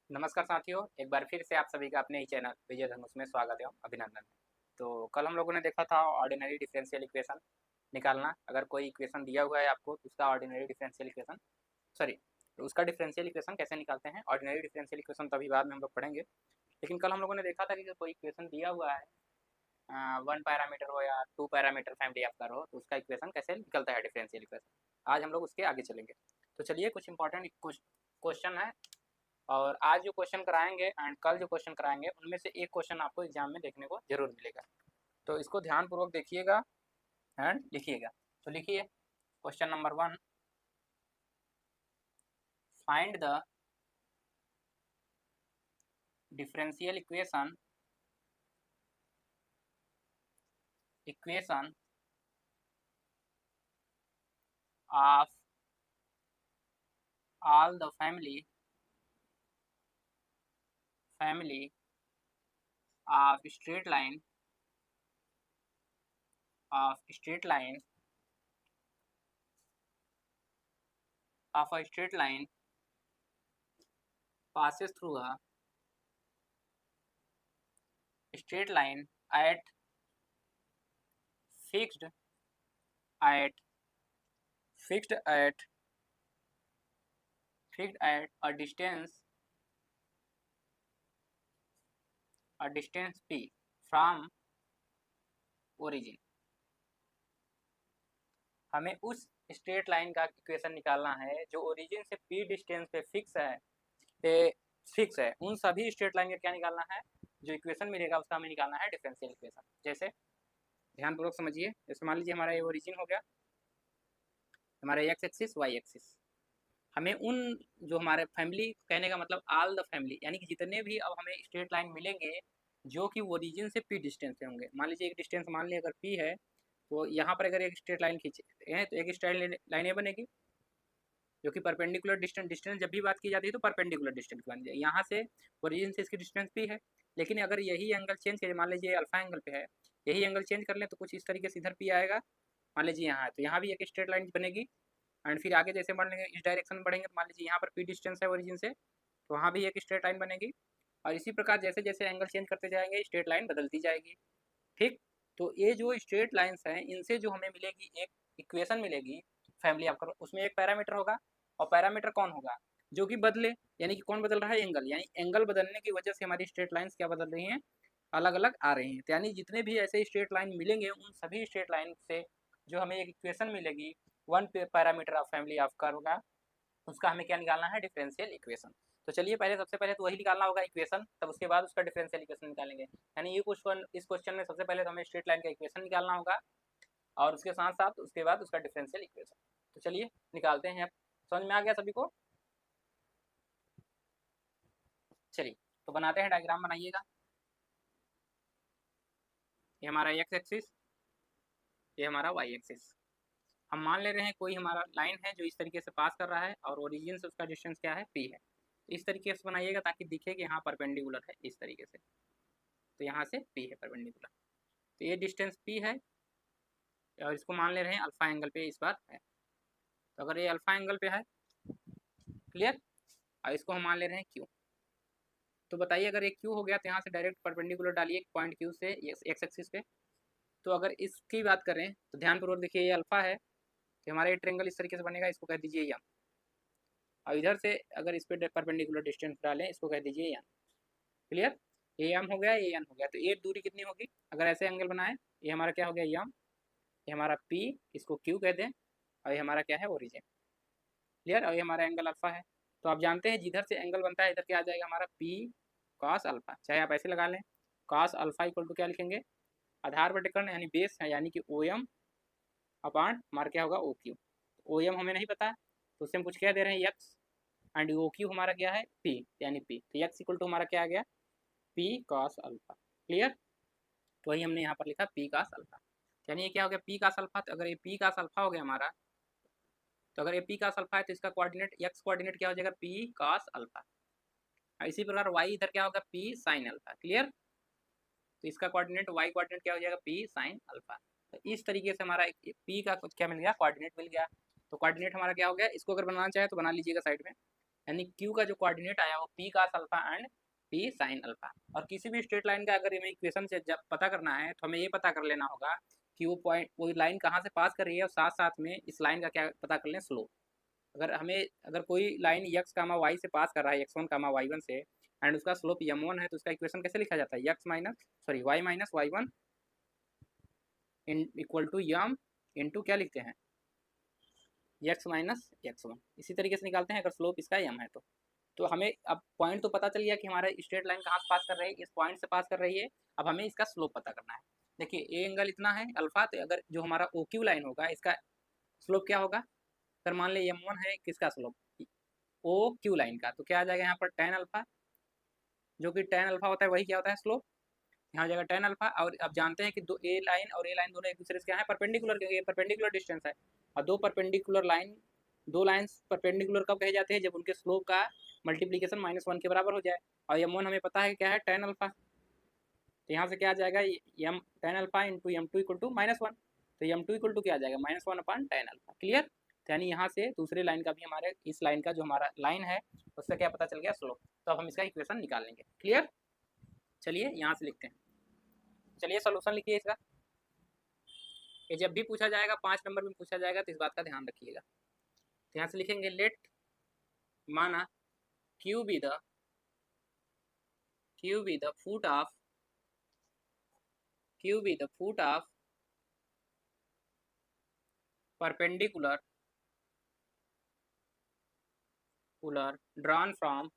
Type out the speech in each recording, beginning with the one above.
नमस्कार साथियों, एक बार फिर से आप सभी का अपने ही चैनल विजय धनुष में स्वागत एवं अभिनंदन है। तो कल हम लोगों ने देखा था ऑर्डिनरी डिफरेंशियल इक्वेशन निकालना। अगर कोई इक्वेशन दिया हुआ है आपको तो उसका ऑर्डिनरी डिफरेंशियल इक्वेशन सॉरी तो उसका डिफरेंशियल इक्वेशन कैसे निकालते हैं। ऑर्डिनरी डिफरेंशियल इक्वेशन तो अभी बाद में हम लोग पढ़ेंगे, लेकिन कल हम लोगों ने देखा था कि कोई इक्वेशन दिया हुआ है, 1 पैरामीटर हो या 2 पैरामीटर फैमिली आपका हो, तो उसका इक्वेशन कैसे निकलता है डिफरेंशियल इक्वेशन। आज हम लोग उसके आगे चलेंगे। तो चलिए, कुछ इंपॉर्टेंट क्वेश्चन है और आज जो क्वेश्चन कराएंगे एंड कल जो क्वेश्चन कराएंगे उनमें से एक क्वेश्चन आपको एग्जाम में देखने को जरूर मिलेगा। तो इसको ध्यानपूर्वक देखिएगा एंड लिखिएगा। तो लिखिए, question number 1, find the differential equation of all the family of straight line of a straight line passes through a straight line at fixed at fixed at fixed at a distance p from origin। हमें उस straight line का equation निकालना है जो origin से p distance पे fix है। उन सभी स्ट्रेट लाइन का क्या निकालना है, जो इक्वेशन मिलेगा उसका हमें निकालना है डिफरेंशियल इक्वेशन। जैसे ध्यानपूर्वक समझिए, जैसे मान लीजिए हमारा ये ओरिजिन हो गया, हमारा एक्स एक्सिस वाई एक्सिस। हमें उन जो हमारे फैमिली, कहने का मतलब ऑल द फैमिली, यानी कि जितने भी अब हमें स्ट्रेट लाइन मिलेंगे जो कि ओरिजिन से p डिस्टेंस पे होंगे। मान लीजिए एक डिस्टेंस मान लिया अगर p है, तो यहाँ पर अगर एक स्ट्रेट लाइन खींचे हैं तो एक स्ट्रेट लाइन ये बनेगी जो कि परपेंडिकुलर डिस्टेंस जब भी बात की जाती है तो परपेंडिकुलर डिस्टेंस बन जाए। यहाँ से ओरिजिन से इसकी डिस्टेंस p है, लेकिन अगर यही एंगल चेंज करें, मान लीजिए अल्फा एंगल पे है, यही एंगल चेंज कर लें तो कुछ इस तरीके से इधर p आएगा। मान लीजिए यहाँ है तो यहाँ भी एक स्ट्रेट लाइन बनेगी एंड फिर आगे जैसे बढ़ लेंगे इस डायरेक्शन में बढ़ेंगे तो मान लीजिए यहाँ पर p डिस्टेंस है ओरिजिन से, तो वहाँ भी एक स्ट्रेट लाइन बनेगी। और इसी प्रकार जैसे जैसे एंगल चेंज करते जाएंगे स्ट्रेट लाइन बदलती जाएगी। ठीक, तो ये जो स्ट्रेट लाइन्स हैं इनसे जो हमें मिलेगी एक इक्वेशन मिलेगी फैमिली आपका, उसमें एक पैरामीटर होगा और पैरामीटर कौन होगा, जो कि बदले, यानी कि कौन बदल रहा है, एंगल। यानी एंगल बदलने की वजह से हमारी स्ट्रेट लाइन्स क्या बदल रही हैं, अलग अलग आ रही हैं। तो यानी जितने भी ऐसे स्ट्रेट लाइन मिलेंगे उन सभी स्ट्रेट लाइन से जो हमें एक इक्वेशन मिलेगी, one parameter of family of curve का, उसका हमें क्या निकालना है, डिफरेंशियल इक्वेशन। तो चलिए, पहले सबसे पहले तो वही निकालना होगा इक्वेशन, तब उसके बाद उसका डिफरेंशियल इक्वेशन निकालेंगे। यानी ये क्वेश्चन, इस क्वेश्चन में सबसे पहले तो हमें स्ट्रेट लाइन का इक्वेशन निकालना होगा और उसके साथ साथ उसके बाद उसका डिफरेंशियल इक्वेशन। तो चलिए निकालते हैं। अब समझ में आ गया सभी को? चलिए तो बनाते हैं, डायग्राम बनाइएगा। ये हमारा एक्स एक्सिस, ये हमारा वाई एक्सिस। हम मान ले रहे हैं कोई हमारा लाइन है जो इस तरीके से पास कर रहा है और ओरिजिन से उसका डिस्टेंस क्या है, p है। इस तरीके से बनाइएगा ताकि दिखे कि यहाँ परपेंडिकुलर है, इस तरीके से। तो यहाँ से p है परपेंडिकुलर, तो ये डिस्टेंस p है और इसको मान ले रहे हैं अल्फा एंगल पे इस बार है। तो अगर ये अल्फा एंगल पे है, क्लियर, और इसको हम मान ले रहे हैं q। तो बताइए, अगर ये q हो गया तो यहाँ से डायरेक्ट परपेंडिकुलर डालिए पॉइंट q से एक्स एक्सिस पे। तो अगर इसकी बात करें तो ध्यानपूर्वक देखिए, ये अल्फा है तो हमारा ये ट्रेंगल इस तरीके से बनेगा, इसको कह दीजिए यम। और इधर से अगर इस पर परपेंडिकुलर डिस्टेंस डालें, इसको कह दीजिए यन। क्लियर, ये यम हो गया, ये यन हो गया। तो ये दूरी कितनी होगी, अगर ऐसे एंगल बनाए, ये हमारा क्या हो गया, यम, ये हमारा p, इसको q कह दें, और ये हमारा क्या है, ओरिजिन। क्लियर, और ये हमारा एंगल अल्फा है। तो आप जानते हैं जिधर से एंगल बनता है इधर क्या आ जाएगा, हमारा p cos अल्फा। चाहे आप ऐसे लगा लें, cos अल्फा इक्वल टू क्या लिखेंगे, आधार बटेकरण यानी बेस है, यानी कि ओ एम अपान हमारा क्या होगा, ओ क्यू। ओ एम हमें नहीं पता तो उससे हम कुछ क्या दे रहे हैं, एक्स, एंड ओ क्यू हमारा क्या है, p, यानी p। तो एक्स इक्वल टू हमारा क्या आ गया, p cos अल्फा। क्लियर, तो वही हमने यहाँ पर लिखा p cos अल्फा। यानी ये क्या हो गया, p cos अल्फा। तो अगर ये p cos अल्फा हो गया हमारा, तो अगर ये p cos अल्फा है तो इसका कोऑर्डिनेट, x कोऑर्डिनेट क्या हो जाएगा, p cos अल्फा। इसी प्रकार y इधर क्या होगा, p sin अल्फा। क्लियर, तो इसका कोऑर्डिनेट y कोऑर्डिनेट क्या हो जाएगा, p sin अल्फा। तो इस तरीके से हमारा p का कुछ क्या मिल गया, कोऑर्डिनेट मिल गया। तो कोऑर्डिनेट हमारा क्या हो गया, इसको अगर बनाना चाहे तो बना लीजिएगा साइड में। यानी क्यू का जो कोऑर्डिनेट आया वो P cos alpha and P sine alpha. और किसी भी स्ट्रेट लाइन का अगर हमें इक्वेशन से जब पता करना है तो हमें ये पता कर लेना होगा कि वो पॉइंट, वो लाइन कहाँ से पास कर रही है, और साथ साथ में इस लाइन का क्या पता कर लें, स्लोप। अगर कोई लाइन x कामा वाई से पास कर रहा है, x1 कामा y1 से, एंड उसका स्लोप m1 है, तो उसका इक्वेशन कैसे लिखा जाता है, y minus y1 equal to M into क्या लिखते हैं, x माइनस x1। इसी तरीके से निकालते हैं अगर स्लोप इसका m है तो हमें अब पॉइंट तो पता चल गया कि हमारा स्ट्रेट लाइन कहाँ से पास कर रही है, इस पॉइंट से पास कर रही है। अब हमें इसका स्लोप पता करना है। देखिए ए एंगल इतना है अल्फा, तो अगर जो हमारा ओ क्यू लाइन होगा इसका स्लोप क्या होगा, अगर मान ले m1 है, किसका स्लोप, ओ क्यू लाइन का, तो क्या आ जाएगा यहाँ पर टेन अल्फा, जो कि टेन अल्फा होता है वही क्या होता है स्लोप, यहाँ जाएगा टेन अल्फा। और अब जानते हैं कि दो ए लाइन और ए लाइन दोनों एक दूसरे से क्या है, परपेंडिकुलर, क्योंकि ये परपेंडिकुलर डिस्टेंस है। और दो लाइन्स परपेंडिकुलर कब कहे जाते हैं, जब उनके स्लोप का मल्टीप्लीकेशन -1 के बराबर हो जाए। और m1 हमें पता है क्या है, टेन अल्फा, तो यहाँ से क्या आ जाएगा, M tan alpha into m2 equal to -1, तो m2 इक्वल टू क्या आ जाएगा, -1 अपॉन टेन अल्फा। क्लियर। यानी यहाँ से दूसरे लाइन का भी हमारे इस लाइन का जो हमारा लाइन है उससे क्या पता चल गया, स्लोप। तो अब हम इसका इक्वेशन निकाल लेंगे। क्लियर। चलिए यहाँ से लिखते हैं। चलिए सोल्यूशन लिखिए इसका। ये जब भी पूछा जाएगा 5 नंबर में पूछा जाएगा तो इस बात का ध्यान रखिएगा। तो यहाँ से लिखेंगे लेट, माना Q be the foot of perpendicular drawn from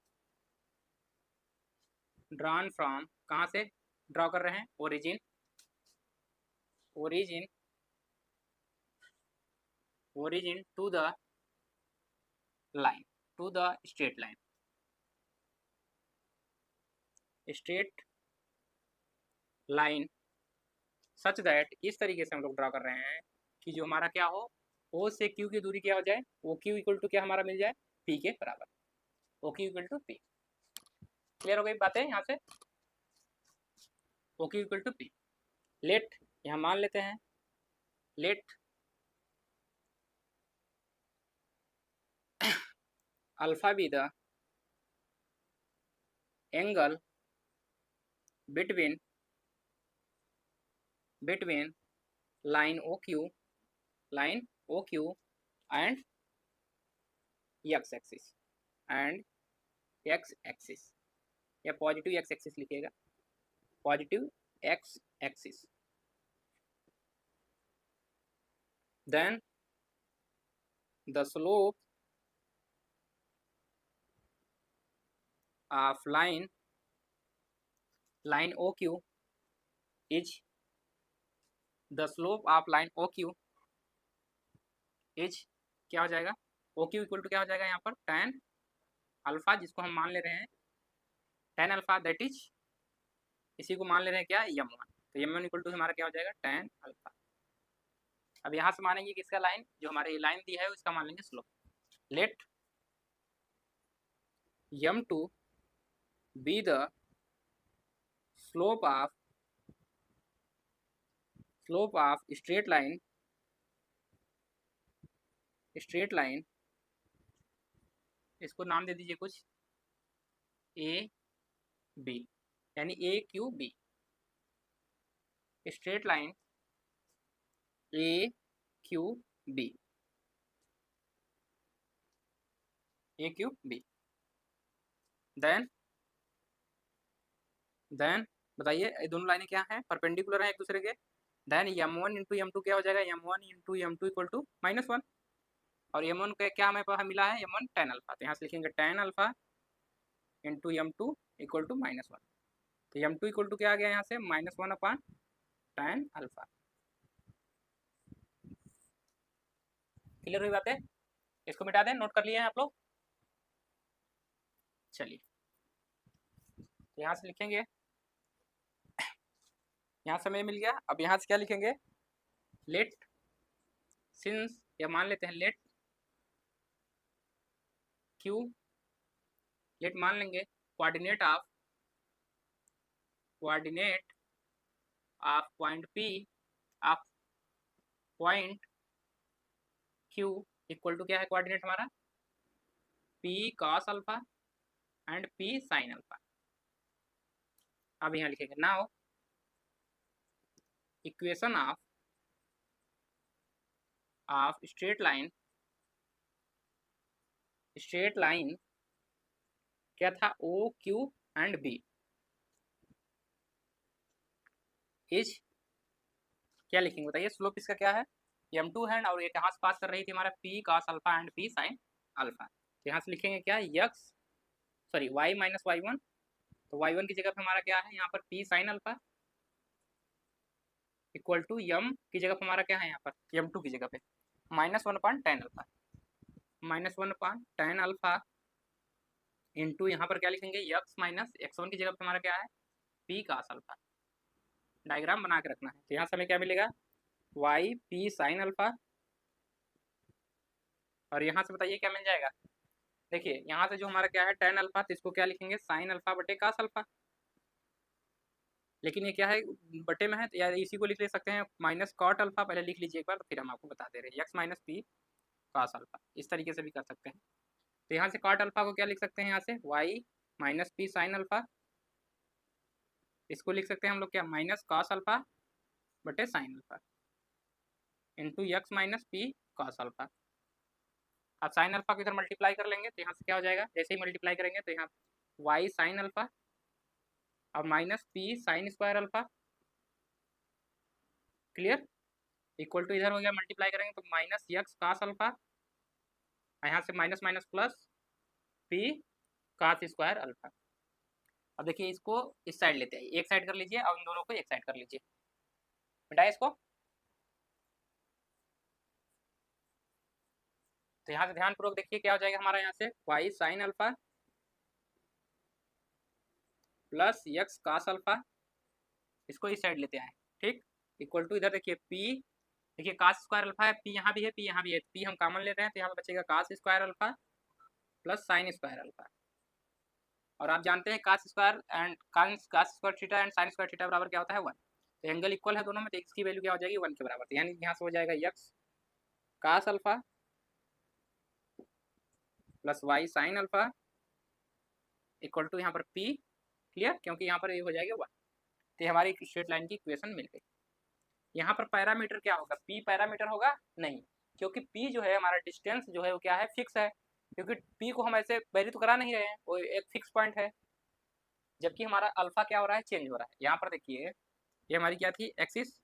कहाँ से ड्रॉ कर रहे हैं, origin to the line, to the straight line such that, इस तरीके से हम लोग ड्रॉ कर रहे हैं कि जो हमारा क्या हो, ओ से क्यू की दूरी क्या हो जाए, ओ क्यू इक्वल टू क्या हमारा मिल जाए, पी के बराबर, O Q equal to P. Clear हो गई बातें यहाँ से, O Q equal to P. Let, यहाँ मान लेते हैं, let alpha be the angle between line O Q and X axis, या पॉजिटिव एक्स एक्सिस लिखिएगा, positive X axis. Then the slope of line O Q is, the slope of line O Q is क्या हो जाएगा, ओ Q equal to क्या हो जाएगा यहाँ पर, tan अल्फा, जिसको हम मान ले रहे हैं tan अल्फा, दैट इज, इसी को मान ले रहे हैं क्या, m1, तो m1 इक्वल टू हमारा क्या हो जाएगा, tan अल्फा। अब यहाँ से मानेंगे किसका लाइन, जो हमारे लाइन दी है उसका मान लेंगे slope. Let m2 be the slope of straight line, इसको नाम दे दीजिए कुछ, ए बी, यानी A Q B, straight line A Q B, then बताइए ये दोनों लाइनें क्या हैं, परपेंडिकुलर हैं एक दूसरे के। देन m1 इंटू m2 क्या हो जाएगा, m1 into m2 equal to -1, और m1 का क्या हमें पास मिला है, m1 tan अल्फा, तो यहाँ से लिखेंगे tan alpha into m2 equal to -1, तो m2 इक्वल टू क्या आ गया यहाँ से, -1 अपॉन tan अल्फा। क्लियर हुई बातें, इसको मिटा दें, नोट कर लिए हैं आप लोग। चलिए यहाँ से लिखेंगे, यहाँ से हमें मिल गया। अब यहाँ से क्या लिखेंगे, लेट, सिंस या मान लेते हैं लेट क्यू, लेट मान लेंगे coordinate of point P of point Q equal to क्या है कोऑर्डिनेट हमारा, P cos alpha and P sine alpha. अब यहाँ लिखेंगे now equation of straight line क्या था, O Q and B is, क्या लिखेंगे बताइए, स्लोप इसका क्या है, m2 है और ये कहाँ से पास कर रही थी हमारा p cos alpha and p sin alpha. तो यहाँ से लिखेंगे क्या y माइनस y1, तो y1 की जगह पे हमारा क्या है यहाँ पर p sin alpha equal to m की जगह पे हमारा क्या है यहाँ पर m2 की जगह पे -1/tan alpha, -1/tan alpha into यहाँ पर क्या लिखेंगे x माइनस x1 की जगह पे हमारा क्या है p cos अल्फा। डायग्राम बना के रखना है। तो यहाँ से हमें क्या मिलेगा y p sin अल्फा, और यहाँ से बताइए क्या मिल जाएगा, देखिए यहाँ से जो हमारा क्या है tan अल्फा, तो इसको क्या लिखेंगे sin अल्फा बटे cos अल्फा, लेकिन ये क्या है बटे में है तो या इसी को लिख ले सकते हैं माइनस कॉट अल्फा, पहले लिख लीजिए एक बार तो फिर हम आपको बता दे रहे हैं x minus P cos alpha, इस तरीके से भी कर सकते हैं। तो यहाँ से कॉट अल्फा को क्या लिख सकते हैं यहाँ से y minus P sine alpha, इसको लिख सकते हैं हम लोग क्या माइनस cos अल्फा बटे sine alpha into x minus P cos alpha. अब साइन अल्फा को इधर मल्टीप्लाई कर लेंगे तो यहाँ से क्या हो जाएगा, जैसे ही मल्टीप्लाई करेंगे तो यहाँ y साइन अल्फा और minus P sine square alpha, clear, equal to इधर हो गया मल्टीप्लाई करेंगे तो माइनस x cos अल्फा, यहाँ से minus minus plus p cos square alpha. अब देखिए इसको इस साइड लेते हैं, एक साइड कर लीजिए और इन दोनों को एक साइड कर लीजिए, मिटाए इसको। तो यहाँ से ध्यानपूर्वक देखिए क्या हो जाएगा हमारा, यहाँ से y sine alpha plus x cos alpha, इसको इस साइड लेते आए, ठीक, इक्वल टू इधर देखिए p, देखिए cos स्क्वायर अल्फा है, p यहाँ भी है p यहाँ भी है, p हम कॉमन ले रहे हैं तो यहाँ पर बचेगा cos square alpha plus sign square alpha, और आप जानते हैं cos square theta and sine square theta बराबर क्या होता है 1, तो एंगल इक्वल है दोनों में, तो x की वैल्यू क्या हो जाएगी 1 के बराबर, तो यानी यहाँ से हो जाएगा x cos alpha plus y sine alpha equal to यहाँ पर p, क्लियर, क्योंकि यहाँ पर ये हो जाएगा 1, तो हमारी स्ट्रेट लाइन की इक्वेशन मिल गई। यहाँ पर पैरामीटर क्या होगा, p पैरामीटर होगा नहीं, क्योंकि p जो है हमारा डिस्टेंस जो है वो क्या है फिक्स है, क्योंकि p को हम ऐसे वेरी तो करा नहीं रहे हैं, वो एक फिक्स पॉइंट है, जबकि हमारा अल्फा क्या हो रहा है चेंज हो रहा है। यहाँ पर देखिए ये हमारी क्या थी एक्सिस,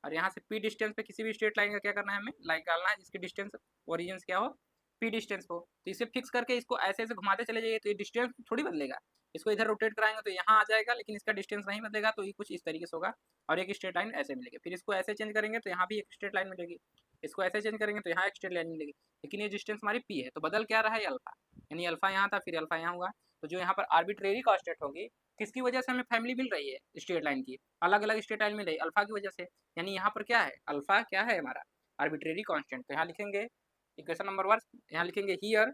और यहाँ से p डिस्टेंस पे किसी भी स्ट्रेट लाइन का क्या करना है हमें लाइन डालना है जिसकी डिस्टेंस ओरिजिन क्या हो p डिस्टेंस हो, तो इसे फिक्स करके इसको ऐसे ऐसे घुमाते चले जाइए तो ये डिस्टेंस थोड़ी बदलेगा, इसको इधर रोटेट कराएंगे तो यहाँ आ जाएगा लेकिन इसका डिस्टेंस नहीं बदलेगा, तो ये कुछ इस तरीके से होगा और एक स्ट्रेट लाइन ऐसे मिलेगी, फिर इसको ऐसे चेंज करेंगे तो यहाँ भी एक स्ट्रेट लाइन मिलेगी, इसको ऐसे चेंज करेंगे तो यहाँ एक स्ट्रेट लाइन मिलेगी, लेकिन ये डिस्टेंस हमारी p है तो बदल क्या रहा है अल्फा, यानी अल्फा यहाँ था फिर अल्फा यहाँ हुआ, तो जो यहाँ पर आर्बिट्रेरी कांस्टेंट होगी किसकी वजह से हमें फैमिली मिल रही है स्ट्रेट लाइन की, अलग अलग स्ट्रेट लाइन मिल रही है अल्फा की वजह से, यानी यहाँ पर क्या है अल्फा क्या है हमारा आर्बिट्रेरी कांस्टेंट, तो यहाँ लिखेंगे इक्वेशन नंबर 1, यहाँ लिखेंगे here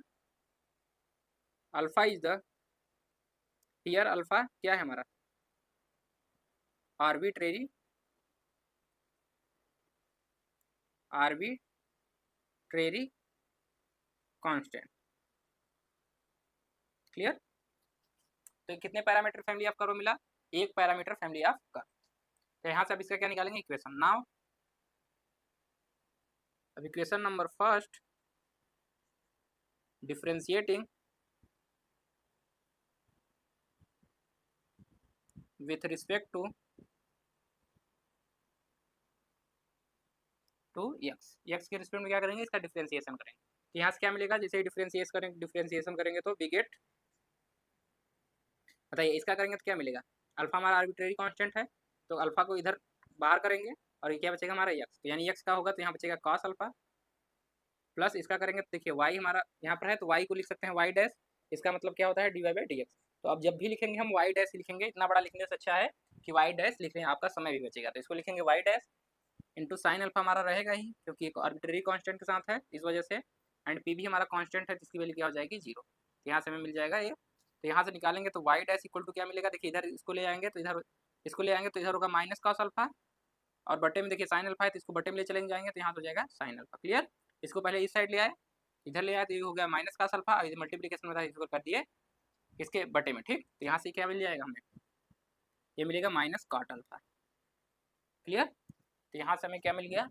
alpha is the, here alpha क्या है हमारा आर्बिट्रेरी कांस्टेंट, क्लियर। तो कितने पैरामीटर फैमिली ऑफ कर्व मिला, एक पैरामीटर फैमिली ऑफ कर्व, तो यहाँ से अब इसका क्या निकालेंगे इक्वेशन, नाउ अब equation number first differentiating with respect to x के रिस्पेक्ट में क्या करेंगे इसका डिफरेंशिएशन करेंगे, तो यहाँ से क्या मिलेगा जैसे डिफरेंशिएशन करेंगे तो वी गेट, बताइए इसका करेंगे तो क्या मिलेगा, अल्फा हमारा आर्बिट्रेरी कांस्टेंट है तो अल्फा को इधर बाहर करेंगे और ये क्या बचेगा हमारा x, तो यानी x का होगा तो यहाँ बचेगा cos अल्फा प्लस इसका करेंगे तो देखिए y हमारा यहाँ पर है तो y को लिख सकते हैं y डैश, इसका मतलब क्या होता है dy/dx, तो अब जब भी लिखेंगे हम y डैश लिखेंगे, इतना बड़ा लिखने से अच्छा है कि y डैश लिख लें, आपका समय भी बचेगा, तो इसको लिखेंगे y dash into sine alpha हमारा रहेगा ही क्योंकि एक आर्बिट्रेरी कांस्टेंट के साथ है इस वजह से, एंड p भी हमारा कांस्टेंट है जिसकी वैल्यू क्या हो जाएगी 0, तो यहाँ से हमें मिल जाएगा ये, तो यहाँ से निकालेंगे तो y डैश इक्वल टू क्या मिलेगा, देखिए इधर इसको ले आएंगे तो इधर इसको ले आएंगे तो इधर होगा माइनस cos अल्फा और बटे में देखिए साइन अल्फा है तो इसको बटे में ले चलेंगे जाएंगे तो यहाँ हो जाएगा साइन अल्फा, क्लियर, इसको पहले इस साइड ले आए इधर ले आया तो ये हो गया माइनस कास अल्फा, इधर मल्टीप्लीकेशन में था इसको कर दिए इसके बटे में, ठीक। तो यहाँ से क्या मिल जाएगा हमें, ये मिलेगा माइनस कॉट अल्फा, क्लियर। तो यहाँ से हमें क्या मिल गया,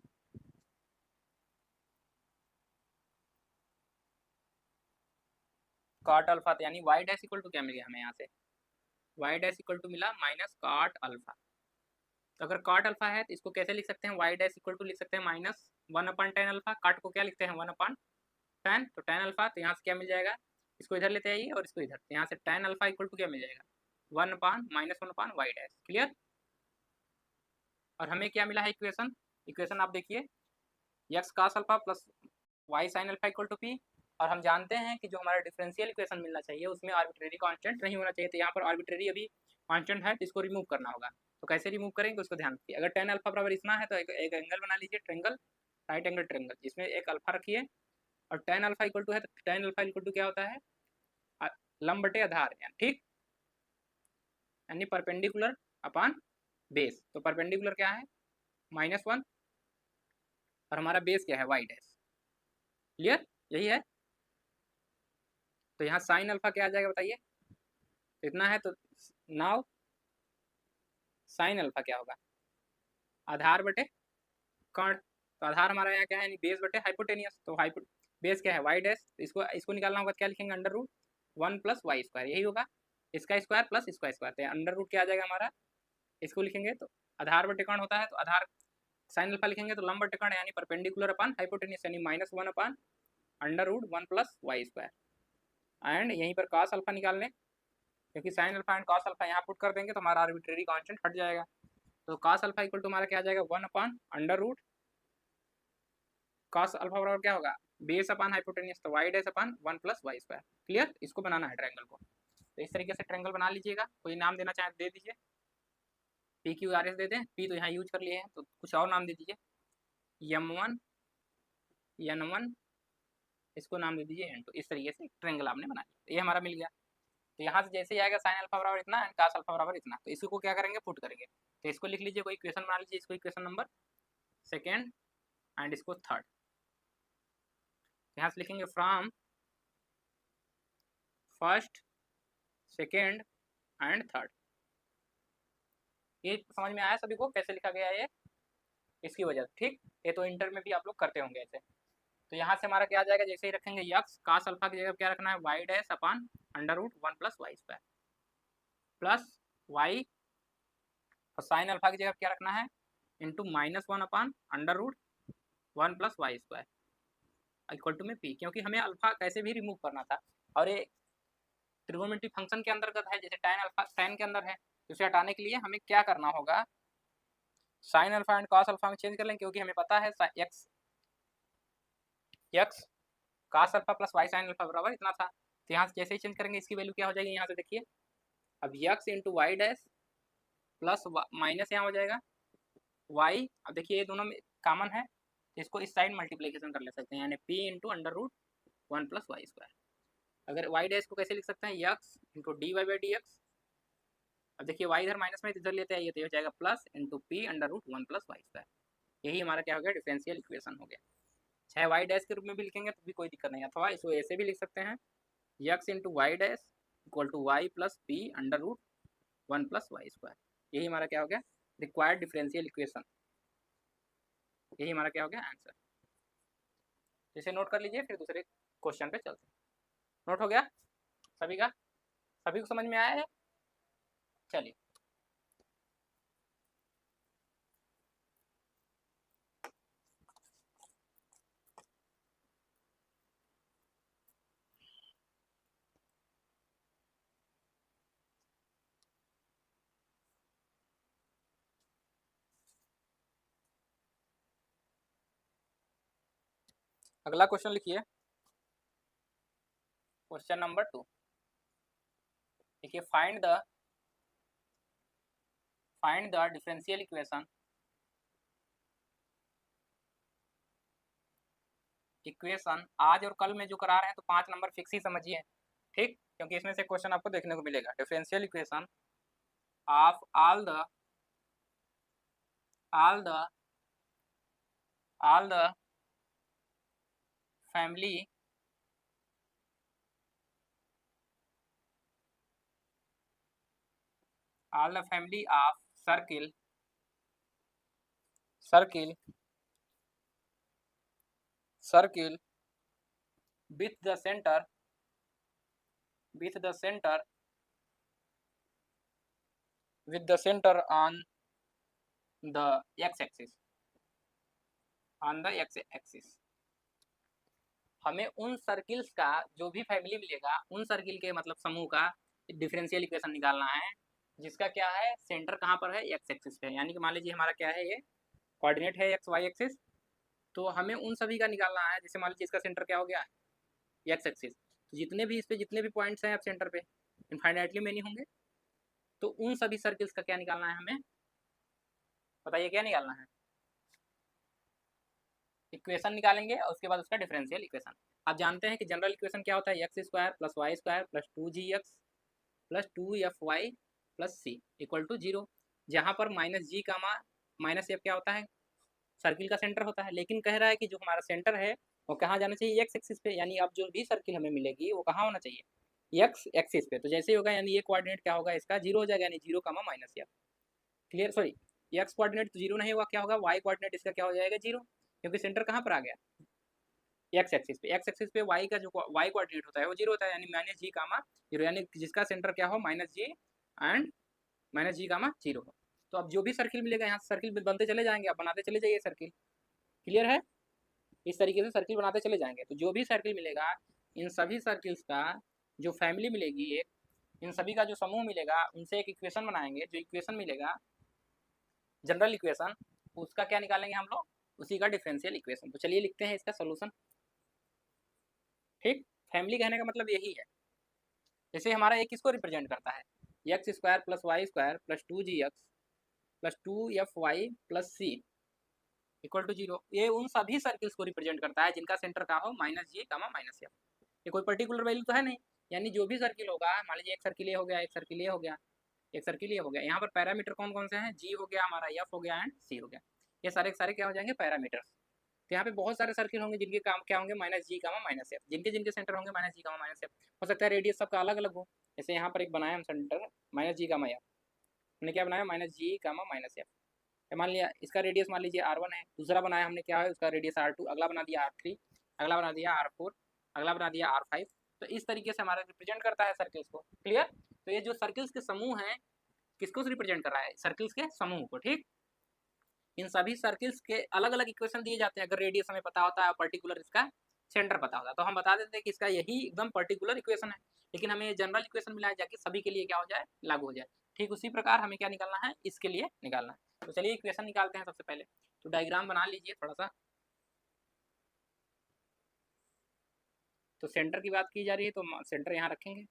कॉट अल्फा, तो यानी वाई डैश इक्वल टू क्या मिल गया हमें यहाँ से, वाई डैश इक्वल टू मिला माइनस कॉट अल्फा। तो अगर कॉट अल्फा है तो इसको कैसे लिख सकते हैं, वाई डैश इक्वल टू लिख सकते हैं माइनस 1/10 अल्फा, कॉट को क्या लिखते हैं 1/10, तो tan अल्फा, तो यहाँ से क्या मिल जाएगा, इसको इधर लेते आइए और इसको इधर, तो यहाँ से tan अल्फा इक्वल टू क्या मिल जाएगा 1/-1/वाई डैश, क्लियर। और हमें क्या मिला है इक्वेशन, इक्वेशन आप देखिए X cos alpha plus Y sine alpha equal to P, और हम जानते हैं कि जो हमारा डिफरेंशियल इक्वेशन मिलना चाहिए उसमें आर्बिट्रेरी कांस्टेंट नहीं होना चाहिए, तो यहाँ पर आर्बिट्रेरी अभी कांस्टेंट है तो इसको रिमूव करना होगा। तो कैसे रिमूव करेंगे उसको ध्यान रखिए, अगर tan अल्फा बराबर इतना है तो एक एंगल बना लीजिए, ट्रेंगल, राइट एंगल ट्रेंगल, जिसमें एक अल्फा रखिए और tan अल्फा इक्वल टू है, तो tan अल्फा इक्वल टू क्या होता है लंब बटे आधार, ठीक, यानी परपेंडिकुलर अपॉन बेस। तो परपेंडिकुलर क्या है -1 और हमारा बेस क्या है वाई डैश, क्लियर, यही है। तो यहाँ साइन अल्फा क्या आ जाएगा बताइए, तो इतना है, तो नाउ साइन अल्फा क्या होगा आधार बटे कर्ण, तो आधार हमारा यहाँ क्या है बेस बटे हाइपोटेनियस, तो बेस क्या है वाई डैश, इसको इसको निकालना होगा, क्या लिखेंगे अंडर रूट 1 + y², यही होगा, इसका स्क्वायर प्लस इसका स्क्वायर, तो अंडर रूट क्या आ जाएगा हमारा, इसको लिखेंगे तो आधार बटे कर्ण होता है, तो आधार साइन अल्फा लिखेंगे तो लंब बटे कर्ण यानी परपेंडिकुलर अपॉन हाइपोटेनियस यानी -1/√1 + y², एंड यहीं पर cos अल्फा निकाल लें, क्योंकि sine alpha and cos alpha यहाँ पुट कर देंगे तो हमारा आर्बिट्रेरी कांस्टेंट हट जाएगा। तो cos अल्फा इक्वल टू हमारा क्या आ जाएगा 1/√, cos अल्फा बराबर क्या होगा बेस अपॉन हाइपोटेनियस, तो y dash upon 1 + y², clear. इसको बनाना है ट्रायंगल को, तो इस तरीके से ट्रायंगल बना लीजिएगा, कोई नाम देना चाहे दे दीजिए, PQRS दे दें, P तो यहाँ यूज कर लिए हैं तो कुछ और नाम दे दीजिए, M1 N1, इसको नाम दे दीजिए N2, इस तरीके से ट्रायंगल आपने बना लिया, ये हमारा मिल गया। तो यहाँ से जैसे ही आएगा साइन अल्फा बराबर इतना एंड cos अल्फा बराबर इतना, तो इसको क्या करेंगे पुट करेंगे, तो इसको लिख लीजिए, कोई इक्वेशन बना लीजिए, इसको इक्वेशन नंबर सेकेंड एंड इसको थर्ड, यहाँ से लिखेंगे from first second and third. ये समझ में आया सभी को कैसे लिखा गया है ये, इसकी वजह से, ठीक, ये तो इंटर में भी आप लोग करते होंगे ऐसे। तो यहाँ से हमारा क्या आ जाएगा, जैसे ही रखेंगे यक्स cos अल्फा की जगह क्या रखना है Y dash upon √1 + y² plus Y, और साइन अल्फा की जगह क्या रखना है इंटू -1/√1 + y² इक्वल टू में p, क्योंकि हमें अल्फा कैसे भी रिमूव करना था, और ये ट्रिगोनोमेट्री फंक्शन के अंतर्गत है, जैसे tan अल्फा tan के अंदर है, तो उसे हटाने के लिए हमें क्या करना होगा sine alpha and cos alpha में चेंज कर लें, क्योंकि हमें पता है x cos alpha plus y sine alpha बराबर इतना था, तो यहाँ से जैसे ही चेंज करेंगे इसकी वैल्यू क्या हो जाएगी, यहाँ से देखिए अब x into Y dash plus minus यहाँ हो जाएगा y, अब देखिए ये दोनों में कॉमन है, इसको इस साइड मल्टीप्लीकेशन कर ले सकते हैं, यानी p इंटू √1 + y²। अगर y डैश को कैसे लिख सकते हैं x इंटू dy/dx, अब देखिए y इधर माइनस में इधर लेते आइए तो हो जाएगा प्लस इंटू p √1 + y², यही हमारा क्या हो गया डिफरेंशियल इक्वेशन हो गया। चाहे y डैश के रूप में भी लिखेंगे तो भी कोई दिक्कत नहीं, अथवा इसको ऐसे भी लिख सकते हैं x into Y dash equal to y plus p √1 + y², यही हमारा क्या हो गया रिक्वायर्ड डिफरेंशियल इक्वेशन, यही हमारा क्या हो गया आंसर। इसे नोट कर लीजिए, फिर दूसरे क्वेश्चन पे चलते हैं। नोट हो गया सभी का, सभी को समझ में आया है, चलिए अगला क्वेश्चन लिखिए, क्वेश्चन नंबर 2, देखिए फाइंड द डिफरेंशियल इक्वेशन आज और कल में जो करा रहे हैं तो 5 नंबर फिक्स ही समझिए, ठीक, क्योंकि इसमें से क्वेश्चन आपको देखने को मिलेगा। Differential equation of all the family all the family of circle circle with the center on the x axis हमें उन सर्किल्स का जो भी फैमिली मिलेगा उन सर्किल के मतलब समूह का डिफरेंशियल इक्वेशन निकालना है जिसका क्या है सेंटर कहाँ पर है एक्स एक्सिस पे। यानी कि मान लीजिए हमारा क्या है ये कोऑर्डिनेट है एक्स वाई एक्सिस, तो हमें उन सभी का निकालना है। जैसे मान लीजिए इसका सेंटर क्या हो गया एक्स एक्सिस, तो जितने भी इस पे जितने भी पॉइंट्स हैं अब सेंटर पे इनफाइनाइटली मेनी होंगे, तो उन सभी सर्किल्स का क्या निकालना है हमें, बताइए क्या निकालना है। इक्वेशन निकालेंगे और उसके बाद उसका डिफरेंशियल इक्वेशन। आप जानते हैं कि जनरल इक्वेशन क्या होता है X square plus Y square plus 2gx plus 2fy plus C equal to 0, जहाँ पर माइनस जी कामा माइनस एफ क्या होता है सर्किल का सेंटर होता है। लेकिन कह रहा है कि जो हमारा सेंटर है वो कहाँ जाना चाहिए एक्स एक्सिस पे, यानी अब जो भी सर्किल हमें मिलेगी वो कहाँ होना चाहिए एक्स एक्सिस पे। तो जैसे ही होगा यानी ये कोऑर्डिनेट क्या होगा इसका 0 हो जाएगा, यानी 0 comma minus F. Clear, sorry X coordinate तो 0 नहीं होगा, क्या होगा वाई कोऑर्डिनेट इसका क्या हो जाएगा 0, क्योंकि सेंटर कहाँ पर आ गया एक्स एक्सिस पे वाई का जो वाई कोऑर्डिनेट होता है वो 0 होता है, यानी माइनस जी कामा 0, यानी जिसका सेंटर क्या हो माइनस जी एंड माइनस जी कामा 0 हो। तो अब जो भी सर्किल मिलेगा यहाँ सर्किल बनते चले जाएंगे, आप बनाते चले जाइए सर्किल। क्लियर है, इस तरीके से सर्किल बनाते चले जाएंगे। तो जो भी सर्किल मिलेगा इन सभी सर्किल्स का जो फैमिली मिलेगी एक, इन सभी का जो समूह मिलेगा उनसे एक इक्वेशन बनाएंगे। जो इक्वेशन मिलेगा जनरल इक्वेशन उसका क्या निकालेंगे हम लोग, उसी का डिफरेंशियल इक्वेशन। तो चलिए लिखते हैं इसका सोल्यूशन। ठीक, फैमिली कहने का मतलब यही है। जैसे हमारा एक किसको रिप्रेजेंट करता है X square plus Y square plus 2gx plus 2fy plus C equal to 0। ये उन सभी सर्किल्स को रिप्रेजेंट करता है जिनका सेंटर का हो माइनस जी कामा माइनस एफ। ये कोई पर्टिकुलर वैल्यू तो है नहीं, यानी जो भी सर्किल होगा मान लीजिए एक सर्किल ये हो गया, एक सर्किल ये हो गया, एक सर्किल ये हो गया। यहाँ पर पैरामीटर कौन कौन से हैं, जी हो गया हमारा, एफ हो गया एंड सी हो गया। ये सारे सारे क्या हो जाएंगे पैरामीटर्स। तो यहाँ पे बहुत सारे सर्किल होंगे जिनके काम क्या होंगे माइनस जी कामा माइनस एफ, जिनके जिनके सेंटर होंगे माइनस जी कामा माइनस एफ। हो सकता है रेडियस सबका अलग अलग हो। जैसे यहाँ पर एक बनाया हम सेंटर माइनस जी कामा एफ, हमने क्या बनाया माइनस जी कामा माइनस एफ। मान लिया इसका रेडियस मान लीजिए R1 है, दूसरा बनाया हमने क्या है उसका रेडियस R2, अगला बना दिया R3, अगला बना दिया R4, अगला बना दिया R5। तो इस तरीके से हमारा रिप्रेजेंट करता है सर्किल्स को। क्लियर, तो ये जो सर्किल्स के समूह हैं किसको रिप्रेजेंट कर रहा है सर्किल्स के समूह को। ठीक, इन सभी सर्किल्स के अलग अलग इक्वेशन दिए जाते हैं। अगर रेडियस हमें पता होता है पर्टिकुलर इसका सेंटर पता होता है तो हम बता देते हैं कि इसका यही एकदम पर्टिकुलर इक्वेशन है। लेकिन हमें ये जनरल इक्वेशन मिला है जाके सभी के लिए क्या हो जाए लागू हो जाए। ठीक उसी प्रकार हमें क्या निकालना है इसके लिए निकालना है। तो चलिए इक्वेशन निकालते हैं सबसे पहले। तो डायग्राम बना लीजिए थोड़ा सा। तो सेंटर की बात की जा रही है तो सेंटर यहाँ रखेंगे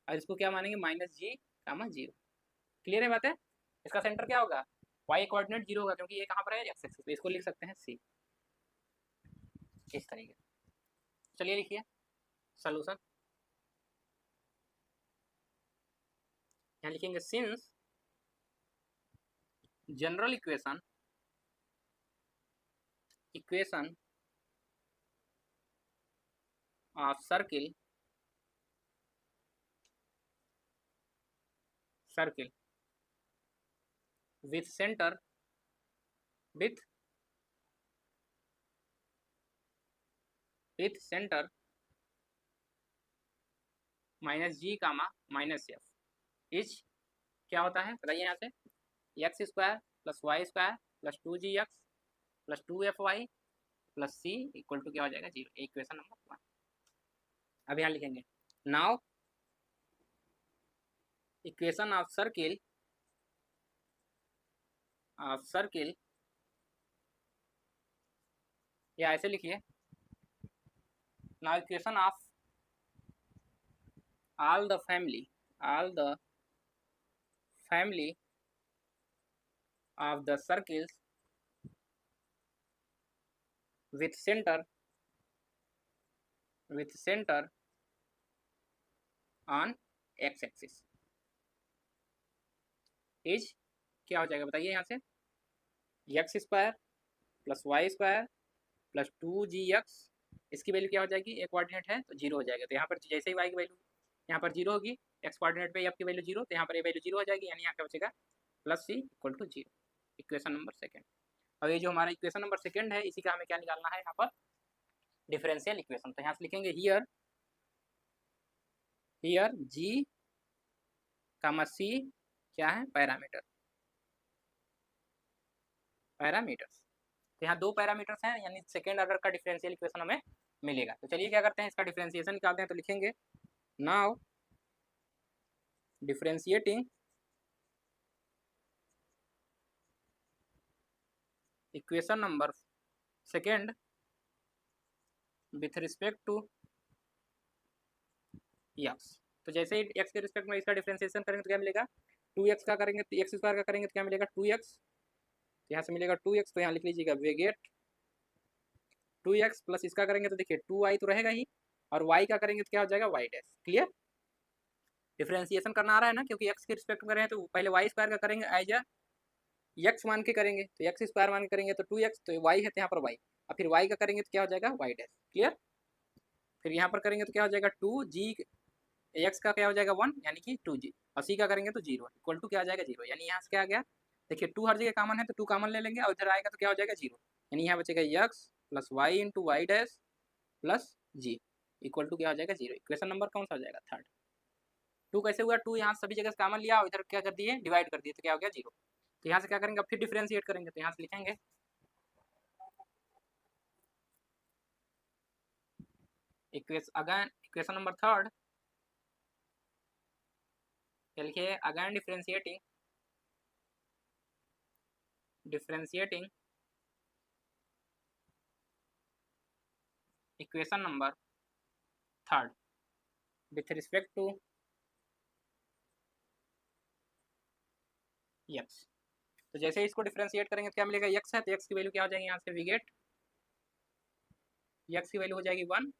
और इसको क्या मानेंगे माइनस जी कामा 0। क्लियर है बात है, इसका सेंटर क्या होगा वाई कोऑर्डिनेट 0 होगा क्योंकि ये कहाँ पर है एक्स एक्सिस पे। इसको लिख सकते हैं सी इस तरीके। चलिए लिखिए सॉल्यूशन। यहाँ लिखेंगे since general equation of circle with center minus ji comma minus F is क्या होता है बताइए यहाँ से X square plus Y square plus 2gx plus 2fy plus C equal to क्या हो जाएगा 0। Equation number 1। अब यहाँ लिखेंगे नाउ इक्वेशन ऑफ सर्किल या ऐसे लिखिए now equation of all the family of the circles with center on x axis is क्या हो जाएगा बताइए यहाँ से X square plus Y square plus 2gx। इसकी वैल्यू क्या हो जाएगी एक कोऑर्डिनेट है तो 0 हो जाएगा। तो यहाँ पर जैसे ही y की वैल्यू यहाँ पर 0 होगी एक्स कोऑर्डिनेट पे आपकी वैल्यू 0, तो यहाँ पर ये वैल्यू 0 हो जाएगी, यानी यहाँ क्या बचेगा plus C equal to 0। Equation number second. और ये जो हमारा इक्वेशन नंबर सेकेंड है, इसी का हमें क्या निकालना है यहाँ पर, डिफरेंशियल इक्वेशन। तो यहाँ से लिखेंगे हियर जी का सी क्या है, पैरामीटर, पैरामीटर्स। तो यहाँ 2 पैरामीटर्स हैं, यानी सेकेंड ऑर्डर का डिफरेंशियल इक्वेशन हमें मिलेगा। तो चलिए क्या करते हैं, इसका डिफरेंशिएशन निकालते हैं। तो लिखेंगे now differentiating equation number second with respect to X. तो जैसे ही एक्स के रिस्पेक्ट में इसका डिफरेंशिएशन करेंगे तो क्या मिलेगा, 2x का करेंगे तो एक्स स्क्वायर का करेंगे तो क्या मिलेगा 2x, यहाँ से मिलेगा 2x, तो यहाँ लिख लीजिएगा वेगेट 2x प्लस इसका करेंगे तो देखिए 2y तो रहेगा ही, और y का करेंगे तो क्या हो जाएगा y डैश। क्लियर, डिफरेंशिएशन करना आ रहा है ना, क्योंकि x के रिस्पेक्ट में करें तो पहले y स्क्वायर का करेंगे एज अ x मान के करेंगे, तो x स्क्वायर मान के करेंगे तो 2x, तो y है तो यहाँ पर y, और फिर y का करेंगे तो क्या हो जाएगा y डैश। क्लियर, फिर यहाँ पर करेंगे तो क्या हो जाएगा 2g, x का क्या हो जाएगा 1 यानी कि 2g, और c का करेंगे तो 0 इक्वल टू क्या आ जाएगा 0, यानी यहाँ से क्या आ गया, देखिए 2 हर जगह कॉमन है तो 2 कॉमन ले लेंगे, और इधर आएगा तो क्या हो जाएगा 0, यानी यहाँ बचेगा x plus Y into Y dash plus G equal to क्या हो जाएगा 0। इक्वेशन नंबर कौन सा हो जाएगा, थर्ड। 2 कैसे हुआ, 2 यहाँ सभी जगह से कॉमन लिया और इधर क्या कर दिए, डिवाइड कर दिए, तो क्या हो गया 0। तो यहाँ से क्या करेंगे, अब फिर डिफरेंशिएट करेंगे, तो यहाँ से लिखेंगे इक्वेशन नंबर थर्ड, लिखिए again differentiating equation number third with respect to X. तो जैसे ही इसको डिफरेंशिएट करेंगे तो क्या मिलेगा, एक्स है तो एक्स की वैल्यू क्या हो जाएगी, यहाँ से वी गेट एक्स की वैल्यू हो जाएगी 1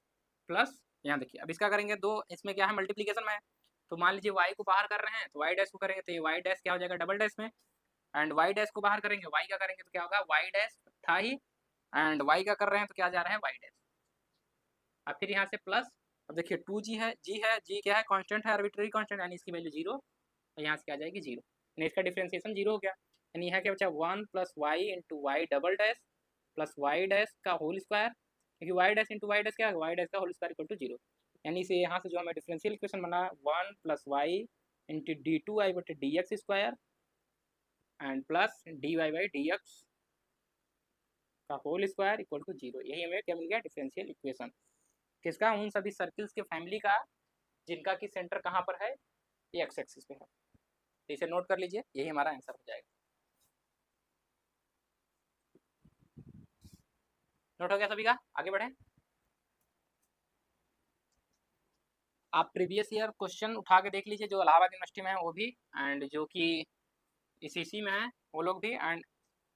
प्लस, यहाँ देखिए अब इसका करेंगे दो, इसमें क्या है मल्टीप्लीकेशन में है, तो मान लीजिए y को बाहर कर रहे हैं तो y डैश को करेंगे तो ये y डैश क्या हो जाएगा डबल डैश में, एंड y डैश को बाहर करेंगे y का करेंगे तो क्या होगा y डैश था ही, एंड y का कर रहे हैं तो क्या जा रहा है y डैश, अब फिर यहाँ से प्लस, अब देखिए 2g है, g क्या है कांस्टेंट है, आर्बिट्रेरी कांस्टेंट, यानी इसकी वैल्यू 0, और यहाँ से क्या आ जाएगी 0, यानी इसका डिफरेंशिएशन 0 हो गया, यानी यहाँ क्या बचा 1 plus Y into Y double dash plus Y dash का होल स्क्वायर, क्योंकि Y dash into Y dash क्या है, वाई डैश का होल स्क्वायर इक्वल टू 0, यानी इसे यहाँ से जो हमें डिफरेंशियल इक्वेशन बना 1 plus Y into d two I बटे d x square and plus d y by d x का होल स्क्वायर इक्वल टू 0, यही हमें क्या मिल गया डिफरेंशियल इक्वेशन किसका, उन सभी सर्किल्स के फैमिली का जिनका कि सेंटर कहाँ पर है, ये एक्स एक्सिस पे है। तो इसे नोट कर लीजिए, यही हमारा आंसर हो जाएगा। नोट हो गया सभी का, आगे बढ़े। आप प्रीवियस ईयर क्वेश्चन उठा के देख लीजिए, जो इलाहाबाद यूनिवर्सिटी में है वो भी, एंड जो कि इसी में है वो लोग भी, एंड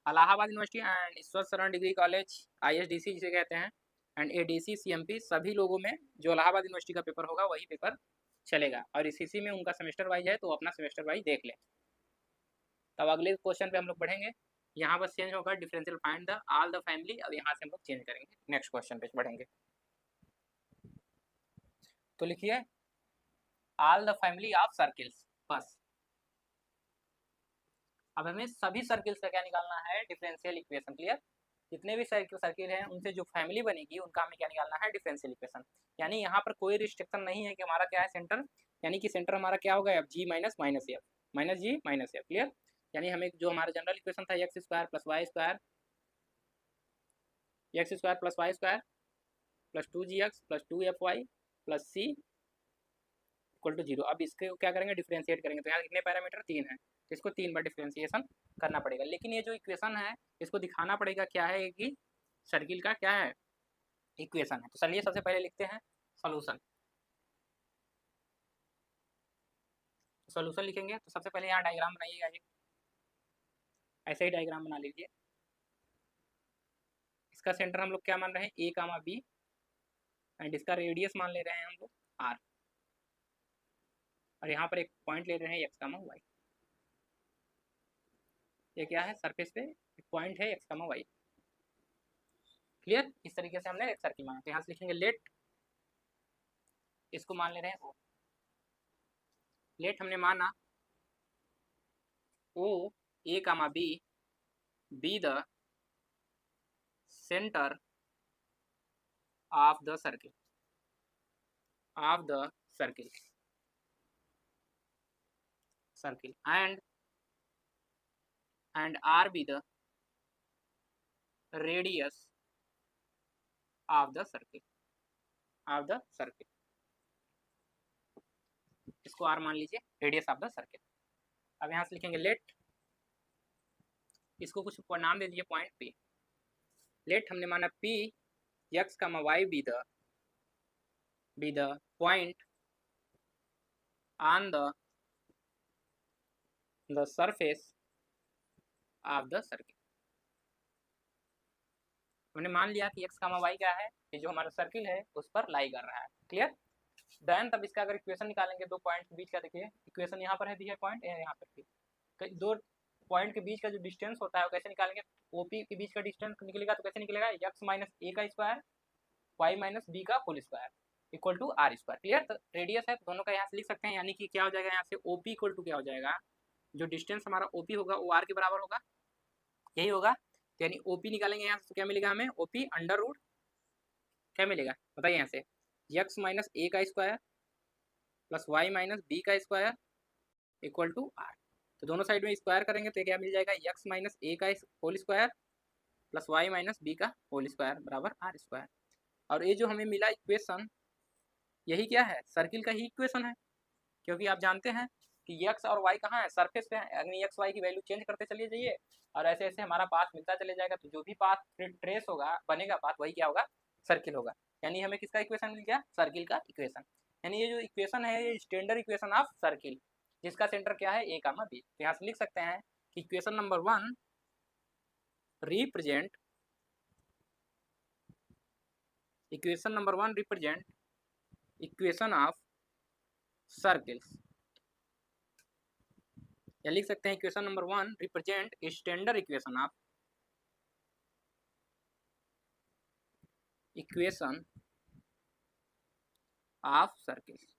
इलाहाबाद यूनिवर्सिटी एंड ईश्वर शरण डिग्री कॉलेज ISDC जिसे कहते हैं, एंड ADC CMP सभी लोगों में जो इलाहाबाद यूनिवर्सिटी का पेपर होगा वही पेपर चलेगा, और इसी में उनका सेमेस्टर वाइज है, तो अपना सेमेस्टर वाइज देख लें। तब अगले क्वेश्चन पे हम लोग बढ़ेंगे, यहाँ बस चेंज होगा differential find the all the family, अब यहाँ से हम लोग चेंज करेंगे, नेक्स्ट क्वेश्चन पे बढ़ेंगे। तो लिखिए all the family of circles, बस अब हमें सभी सर्किल्स का क्या निकालना है, डिफरेंशियल इक्वेशन। क्लियर, जितने भी सर्किल हैं उनसे जो फैमिली बनेगी उनका हमें क्या निकालना है, डिफरेंशियल इक्वेशन। यानी यहाँ पर कोई रिस्ट्रिक्शन नहीं है कि हमारा क्या है सेंटर, यानी कि सेंटर हमारा क्या होगा अब g minus minus f minus g minus F. Clear, यानी हमें जो हमारा जनरल इक्वेशन था x square plus Y square plus Y square plus 2gx plus 2fy plus c equal to 0। अब इसके क्या करेंगे, डिफरेंशिएट करेंगे, तो यहाँ कितने पैरामीटर 3 है, तो इसको 3 बार डिफरेंशिएशन करना पड़ेगा। लेकिन ये जो इक्वेशन है इसको दिखाना पड़ेगा क्या है कि सर्किल का क्या है इक्वेशन है। तो चलिए सबसे पहले लिखते हैं सोल्यूशन। सोल्यूशन लिखेंगे तो सबसे पहले यहाँ डायग्राम बनाइएगा, एक ऐसे ही डायग्राम बना लीजिए। इसका सेंटर हम लोग क्या मान रहे हैं, ए कामा बी, एंड इसका रेडियस मान ले रहे हैं हम लोग आर, और यहाँ पर एक पॉइंट ले रहे हैं एक्स कामा वाई। ये क्या है, सरफेस पे एक पॉइंट है एक्स कामा वाई। क्लियर, इस तरीके से हमने एक सर्किल माना, तो यहाँ से लिखेंगे लेट, इसको मान ले रहे हैं ओ, लेट हमने माना O A comma B be the centre of the circle and r be the radius of the circle इसको r मान लीजिए, रेडियस ऑफ द सर्किल। अब यहाँ से लिखेंगे लेट, इसको कुछ नाम दे दीजिए पॉइंट p। लेट हमने माना p x, y be the point on the surface of the circle। हमने मान लिया कि x, y क्या है, कि जो हमारा सर्किल है उस पर लाई कर रहा है। क्लियर? देन तब इसका अगर इक्वेशन निकालेंगे दो पॉइंट के बीच का, देखिए इक्वेशन यहाँ पर है, दी है पॉइंट, यहाँ पर भी दो पॉइंट के बीच का जो डिस्टेंस होता है वो कैसे निकालेंगे, ओपी के बीच का डिस्टेंस निकलेगा तो कैसे निकलेगा, x माइनस ए का स्क्वायर y माइनस बी का whole square equal to R square. Clear? तो रेडियस है तो दोनों का यहाँ से लिख सकते हैं, यानी कि क्या हो जाएगा यहाँ से ओपी इक्वल टू क्या हो जाएगा, जो डिस्टेंस हमारा ओपी होगा वो आर के बराबर होगा, यही होगा। तो यानी ओपी निकालेंगे यहाँ से तो क्या मिलेगा हमें, ओपी अंडर रूट क्या मिलेगा बताइए, यहाँ से x माइनस ए का square plus y minus B का स्क्वायर इक्वल टू आर। तो दोनों साइड में स्क्वायर करेंगे तो क्या मिल जाएगा, x माइनस ए का whole square plus y minus B का होल स्क्वायर बराबर आर स्क्वायर। और ये जो हमें मिला इक्वेशन, यही क्या है, सर्किल का ही इक्वेशन है, क्योंकि आप जानते हैं कि x और y कहाँ है, सरफेस पे है। अगर x y की वैल्यू चेंज करते चलिए जाइए और ऐसे ऐसे हमारा पाथ मिलता चले जाएगा, तो जो भी पाथ ट्रेस होगा बनेगा पाथ, वही क्या होगा, सर्किल होगा। यानी हमें किसका इक्वेशन मिल गया, सर्किल का इक्वेशन। यानी ये जो इक्वेशन है ये स्टैंडर्ड इक्वेशन ऑफ सर्किल, जिसका सेंटर क्या है ए कामा बी। तो यहाँ से लिख सकते हैं कि equation number 1 represent equation of circles, या लिख सकते हैं equation number 1 represent standard equation of circles.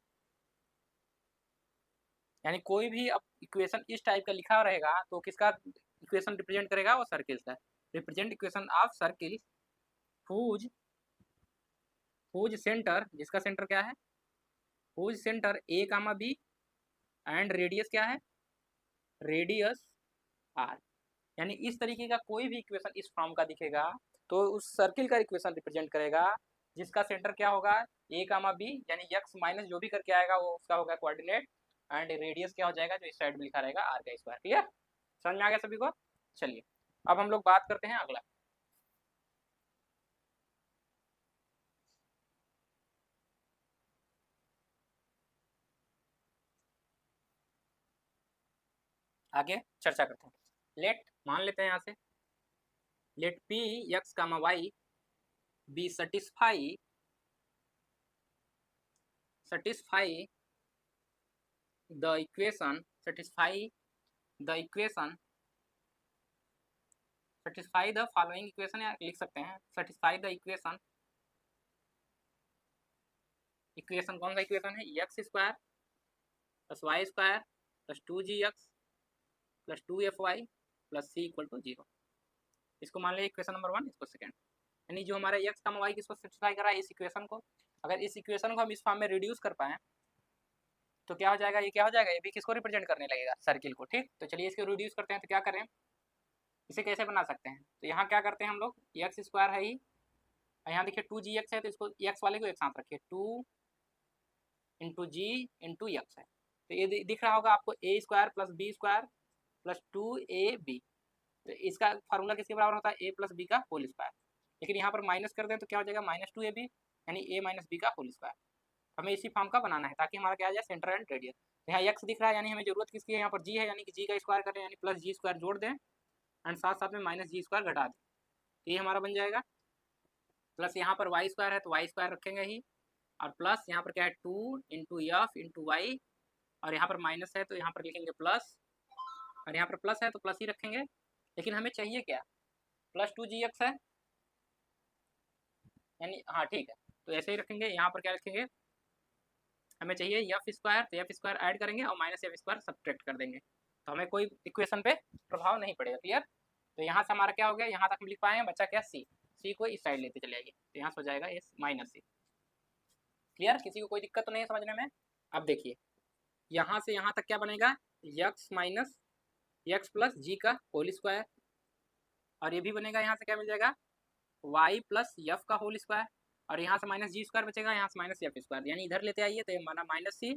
यानी कोई भी अब इक्वेशन इस टाइप का लिखा रहेगा तो किसका इक्वेशन रिप्रेजेंट करेगा, वो सर्किल्स का। Represent equation of circle whose centre, जिसका सेंटर क्या है, whose centre A comma B and radius क्या है, रेडियस आर। यानी इस तरीके का कोई भी इक्वेशन इस फॉर्म का दिखेगा तो उस सर्किल का इक्वेशन रिप्रेजेंट करेगा, जिसका सेंटर क्या होगा, ए कामा बी, यानी x माइनस जो भी करके आएगा वो उसका होगा कोऑर्डिनेट, एंड रेडियस क्या हो जाएगा, जो इस साइड में लिखा रहेगा आर का स्क्वायर। क्लियर? समझ में आ गया सभी को? चलिए अब हम लोग बात करते हैं अगला। आगे चर्चा करते हैं। लेट मान लेते हैं यहाँ से, let P x comma Y be satisfy the equation satisfy the following equation, या लिख सकते हैं satisfy the इक्वेशन कौन सा इक्वेशन है, x square plus Y square plus 2gx plus 2fy plus c equal to 0। इसको मान लिया इक्वेशन नंबर 1, इसको सेकंड। यानी जो हमारा x कामा y किसको सेटिस्फाई कर रहा है, इस इक्वेशन को। अगर इस इक्वेशन को हम इस फॉर्म में रिड्यूस कर पाए तो क्या हो जाएगा, ये क्या हो जाएगा, ये भी किसको रिप्रेजेंट करने लगेगा, सर्किल को। ठीक, तो चलिए इसको रिड्यूस करते हैं। तो क्या करें, इसे कैसे बना सकते हैं, तो यहाँ क्या करते हैं हम लोग, एक्स स्क्वायर है ही, यहाँ देखिए 2gx है तो इसको x वाले को एक साथ रखिए, 2 इंटू जी इंटू एक्स है। तो ये दिख रहा होगा आपको a square plus B square plus 2ab। तो इसका फार्मूला किसके बराबर होता है, a प्लस बी का होल स्क्वायर। लेकिन यहाँ पर माइनस कर दें तो क्या हो जाएगा, माइनस 2ab, यानी a माइनस बी का होल स्क्वायर। हमें इसी फॉर्म का बनाना है ताकि हमारा क्या आ जाए, सेंटर एंड रेडियस। यहाँ x दिख रहा है, यानी हमें जरूरत किसकी है, यहाँ पर g है, यानी कि g का स्क्वायर करें, यानी प्लस जी स्क्वायर जोड़ दें एंड साथ साथ में माइनस जी स्क्वायर घटा दें, तो ये हमारा बन जाएगा। प्लस यहाँ पर वाई स्क्वायर है तो वाई स्क्वायर रखेंगे ही, और प्लस यहाँ पर क्या है 2 इंटू एफ इंटू वाई, और यहाँ पर माइनस है तो यहाँ पर लिखेंगे प्लस, और यहाँ पर प्लस है तो प्लस ही रखेंगे। लेकिन हमें चाहिए क्या, प्लस 2gx है, यानी हाँ ठीक है, तो ऐसे ही रखेंगे। यहाँ पर क्या रखेंगे, हमें चाहिए एफ स्क्वायर, तो एफ स्क्वायर ऐड करेंगे और माइनस एफ स्क्वायर सब्ट्रैक्ट कर देंगे, तो हमें कोई इक्वेशन पे प्रभाव नहीं पड़ेगा। क्लियर? तो यहाँ से हमारा क्या हो गया, यहाँ तक हम लिख पाएंगे, बच्चा क्या सी को इस साइड लेते चले आइए, तो यहाँ से हो जाएगा एस माइनस सी। क्लियर? किसी को कोई दिक्कत तो नहीं है समझने में? अब देखिए यहाँ से यहाँ तक क्या बनेगा, x minus x plus G का होल स्क्वायर, और ये भी बनेगा, यहाँ से क्या मिल जाएगा वाई प्लस एफ का होल स्क्वायर, और यहाँ से माइनस जी स्क्वायर बचेगा, यहाँ से माइनस एफ स्क्वायर, यानी इधर लेते आइए तो ये माना माइनस सी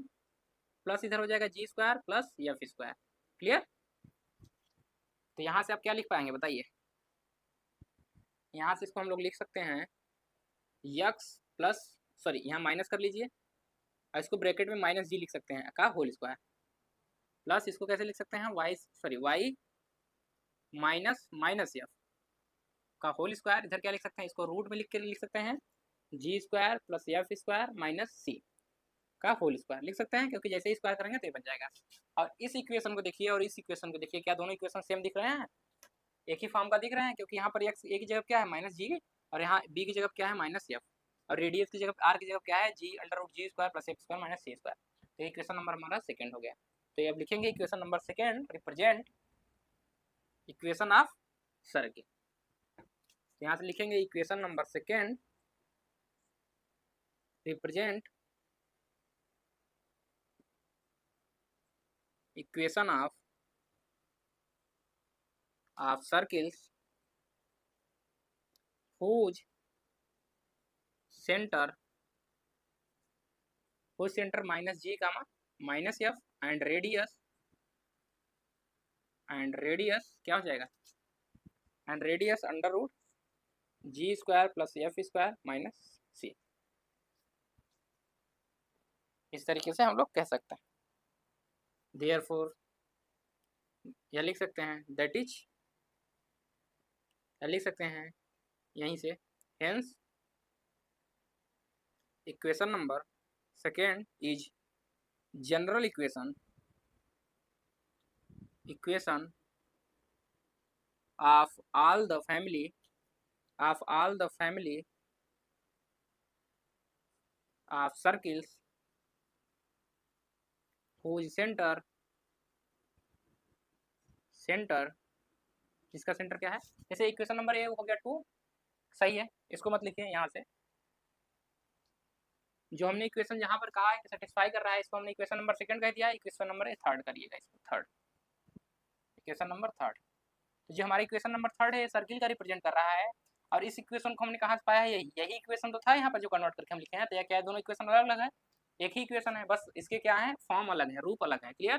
प्लस इधर हो जाएगा g square plus f square. Clear? तो यहाँ से आप क्या लिख पाएंगे बताइए, यहाँ से इसको हम लोग लिख सकते हैं एक्स प्लस, सॉरी यहाँ माइनस कर लीजिए और इसको ब्रैकेट में माइनस जी लिख सकते हैं का होल स्क्वायर, प्लस इसको कैसे लिख सकते हैं वाई माइनस माइनस एफ का होल स्क्वायर, इधर क्या लिख सकते हैं, इसको रूट में लिख सकते हैं g square plus f square minus c का होल स्क्वायर लिख सकते हैं, क्योंकि जैसे ही स्क्वायर करेंगे तो ये बन जाएगा। और इस इक्वेशन को देखिए और इस इक्वेशन को देखिए, क्या दोनों इक्वेशन सेम दिख रहे हैं, एक ही फॉर्म का दिख रहे हैं, क्योंकि यहाँ पर एक्स ए की जगह क्या है माइनस जी, और यहाँ बी की जगह क्या है माइनस एफ, और रेडियस की जगह आर की जगह क्या है g under root g square plus f square minus c square. तो इक्वेशन नंबर हमारा सेकंड हो गया। तो ये अब लिखेंगे equation number second represent equation of circle. यहाँ से लिखेंगे equation number second represent equation of circles whose center minus g comma minus f and radius क्या हो जाएगा, and radius under root g square plus f square minus c. इस तरीके से हम लोग कह सकते हैं। देयरफॉर यह लिख सकते हैं दैट इज, लिख सकते हैं यहीं से, hence equation number second is general equation of all the family of circles whose center इसका सेंटर क्या है, जैसे इक्वेशन नंबर ए हो गया 2, सही है, इसको मत लिखिए, यहाँ से जो हमने इक्वेशन यहाँ पर कहा है कि सेटिस्फाई कर रहा है, इसको हमने इक्वेशन नंबर सेकंड कह दिया, इक्वेशन नंबर थर्ड करिएगा, इसको थर्ड, इक्वेशन नंबर थर्ड। तो जो हमारा इक्वेशन नंबर थर्ड है सर्किल का रिप्रेजेंट कर रहा है, और इस इक्वेशन को हमने कहाँ से पाया है, यही इक्वेशन तो था यहाँ पर जो कन्वर्ट करके हम लिखे हैं, तो यह क्या है, दोनों इक्वेशन अलग अलग है, एक ही इक्वेशन है, बस इसके क्या है फॉर्म अलग है, रूप अलग है। क्लियर?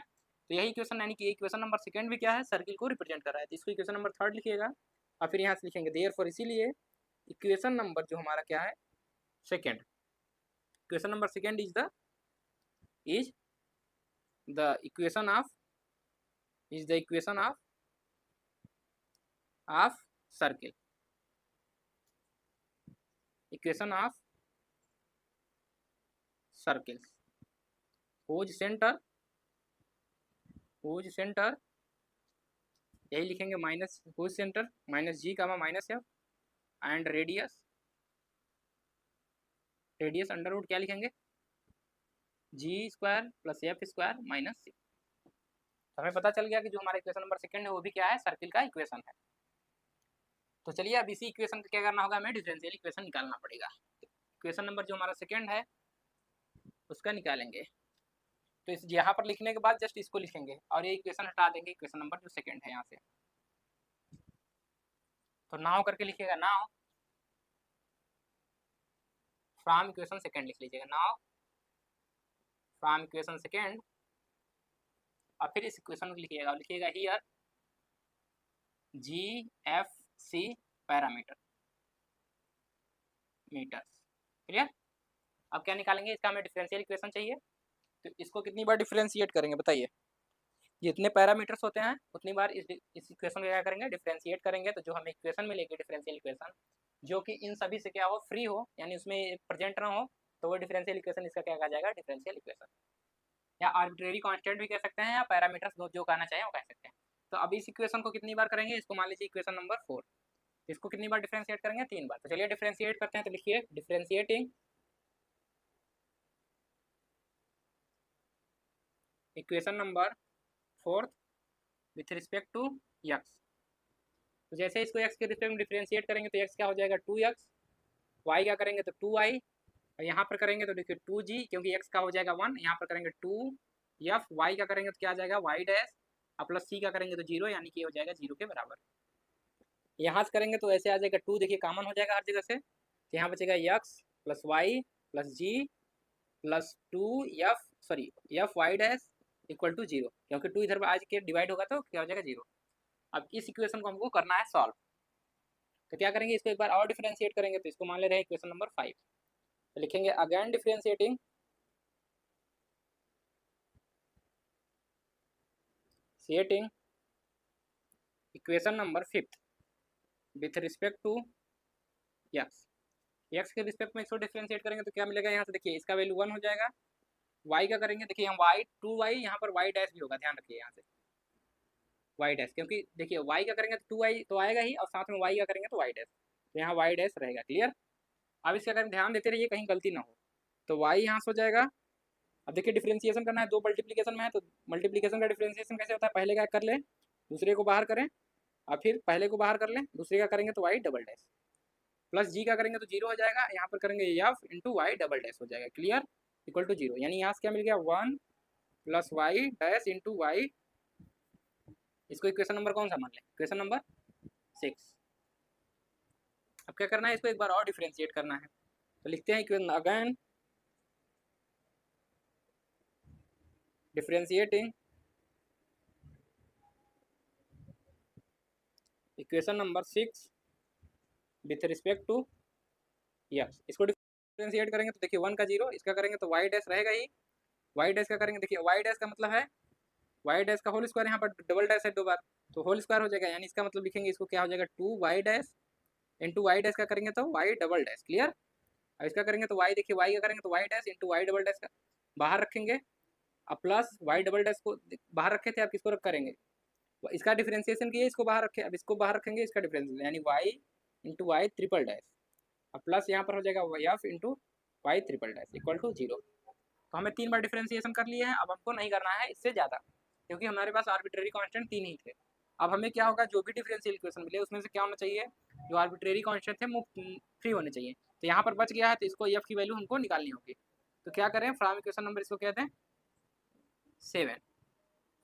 तो यही इक्वेशन यानी कि इक्वेशन नंबर सेकंड भी क्या है सर्किल को रिप्रेजेंट कर रहा है, तो इसको इक्वेशन नंबर थर्ड लिखिएगा, और फिर यहाँ से लिखेंगे देयरफॉर, इसीलिए इक्वेशन नंबर जो हमारा क्या है second, equation number second is the equation of circle, equation of circles whose centre यही लिखेंगे minus whose centre minus ji comma minus f and radius under root क्या लिखेंगे g square plus f square minus c. हमें पता चल गया कि जो हमारा इक्वेशन नंबर सेकंड है वो भी क्या है सर्किल का इक्वेशन है। तो चलिए अब इसी इक्वेशन का क्या करना होगा, हमें डिफरेंशियल इक्वेशन निकालना पड़ेगा। इक्वेशन नंबर जो हमारा सेकंड है उसका निकालेंगे, तो इस यहाँ पर लिखने के बाद जस्ट इसको लिखेंगे और ये इक्वेशन हटा देंगे, इक्वेशन नंबर जो सेकंड है यहाँ से, तो नाउ करके लिखिएगा, नाउ फ्रॉम इक्वेशन सेकंड लिख लीजिएगा, नाउ फ्रॉम इक्वेशन सेकंड, और फिर इस इक्वेशन को लिखिएगा, here G F C parameter meters. Clear? अब क्या निकालेंगे, इसका हमें डिफरेंशियल इक्वेशन चाहिए, तो इसको कितनी बार डिफरेंशिएट करेंगे बताइए, जितने पैरामीटर्स होते हैं उतनी बार इस इक्वेशन को क्या करेंगे डिफरेंशिएट करेंगे, तो जो हमें इक्वेशन मिलेगी डिफरेंशियल इक्वेशन जो कि इन सभी से क्या हो फ्री हो, यानी उसमें प्रेजेंट ना हो, तो वो डिफरेंशियल इक्वेशन इसका क्या कहा जाएगा डिफरेंशियल इक्वेशन, या आर्बिट्रेरी कांस्टेंट भी कह सकते हैं, या पैरामीटर्स जो कहना चाहें वो कह सकते हैं। तो अब इस इक्वेशन को कितनी बार करेंगे, इसको मान लीजिए इक्वेशन नंबर 4, इसको कितनी बार डिफरेंशिएट करेंगे 3 बार। तो चलिए डिफरेंशिएट करते हैं, तो लिखिए differentiating equation number 4 with respect to X. तो जैसे इसको एक्स के रिस्पेक्ट में डिफ्रेंशिएट करेंगे तो एक्स क्या हो जाएगा 2x, वाई क्या करेंगे तो 2y, और यहाँ पर करेंगे तो देखिए 2g, क्योंकि x का हो जाएगा 1, यहाँ पर करेंगे 2f, y का करेंगे तो क्या आ जाएगा y डैश, और प्लस c का करेंगे तो 0, यानी कि हो जाएगा 0 के बराबर। यहाँ से करेंगे तो ऐसे आ जाएगा 2, देखिए कॉमन हो जाएगा हर जगह से, तो यहाँ बचेगा x plus Y plus G plus 2f, sorry F Y dash equal to 0, क्योंकि 2 इधर आज के डिवाइड होगा तो क्या हो जाएगा 0। अब इस इक्वेशन को हमको करना है सॉल्व, तो क्या करेंगे इसको एक बार और डिफरेंशिएट करेंगे, तो इसको मान ले रहे हैं इक्वेशन नंबर 5, तो लिखेंगे again differentiating equation number 5 with respect to X. X के रिस्पेक्ट में इसको डिफरेंशिएट करेंगे तो क्या मिलेगा, यहाँ से देखिए इसका वैल्यू 1 हो जाएगा, वाई का करेंगे देखिए हम वाई 2y, यहाँ पर वाई डैश भी होगा, ध्यान रखिए यहाँ से वाई डैश, क्योंकि देखिए वाई का करेंगे तो 2y तो आएगा ही, और साथ में वाई का करेंगे तो वाई डैश, तो यहाँ वाई डैश रहेगा। क्लियर। अब इसका अगर ध्यान देते रहिए कहीं गलती ना हो, तो वाई यहाँ से हो जाएगा। अब देखिए डिफरेंशिएशन करना है, दो मल्टीप्लीकेशन में है, तो मल्टीप्लीकेशन का डिफरेंशिएशन कैसे होता है, पहले क्या कर ले दूसरे को बाहर करें, और फिर पहले को बाहर कर लें, दूसरे का करेंगे तो Y double dash, plus G का करेंगे तो 0 हो जाएगा, यहाँ पर करेंगे F into Y double dash हो जाएगा। क्लियर, इक्वल टू 0, यानी यहाँ से क्या मिल गया 1 plus Y dash into Y. इसको इक्वेशन नंबर कौन सा मान लें, इक्वेशन नंबर 6। अब क्या करना है, इसको एक बार और डिफरेंशिएट करना है, तो लिखते हैं equation again differentiating equation number 6 with respect to X. इसको डिफरेंशिएट करेंगे तो देखिए 1 का 0, इसका करेंगे तो वाई डैश रहेगा ही, वाई डैश का करेंगे देखिए वाई डैश का मतलब है वाई डैश का होल स्क्वायर, यहाँ पर डबल डैश है 2 बार, तो होल स्क्वायर हो जाएगा, यानी इसका मतलब लिखेंगे इसको क्या हो जाएगा 2 Y dash into Y dash का करेंगे तो वाई डबल डैश। क्लियर। अब इसका करेंगे तो वाई, देखिए वाई का करेंगे तो Y dash into Y double dash का बाहर रखेंगे, अब प्लस वाई डबल डैश को बाहर रखे थे, आप किसको रख करेंगे, इसका डिफरेंशिएशन किए, इसको बाहर रखे, अब इसको बाहर रखेंगे, इसका डिफरेंशिएशन यानी Y into Y triple dash, अब प्लस यहाँ पर हो जाएगा F into Y triple dash equal to 0। तो हमें 3 बार डिफरेंशिएशन कर लिए हैं, अब हमको नहीं करना है इससे ज़्यादा, क्योंकि हमारे पास आर्बिट्रेरी कांस्टेंट 3 ही थे। अब हमें क्या होगा, जो भी डिफरेंशियल इक्वेशन मिले उसमें से क्या होना चाहिए, जो आर्बिट्रेरी कांस्टेंट थे वो फ्री होने चाहिए, तो यहाँ पर बच गया है, तो इसको एफ की वैल्यू हमको निकालनी होगी। तो क्या करें, फ्रॉम इक्वेशन नंबर इसको कहते हैं 7,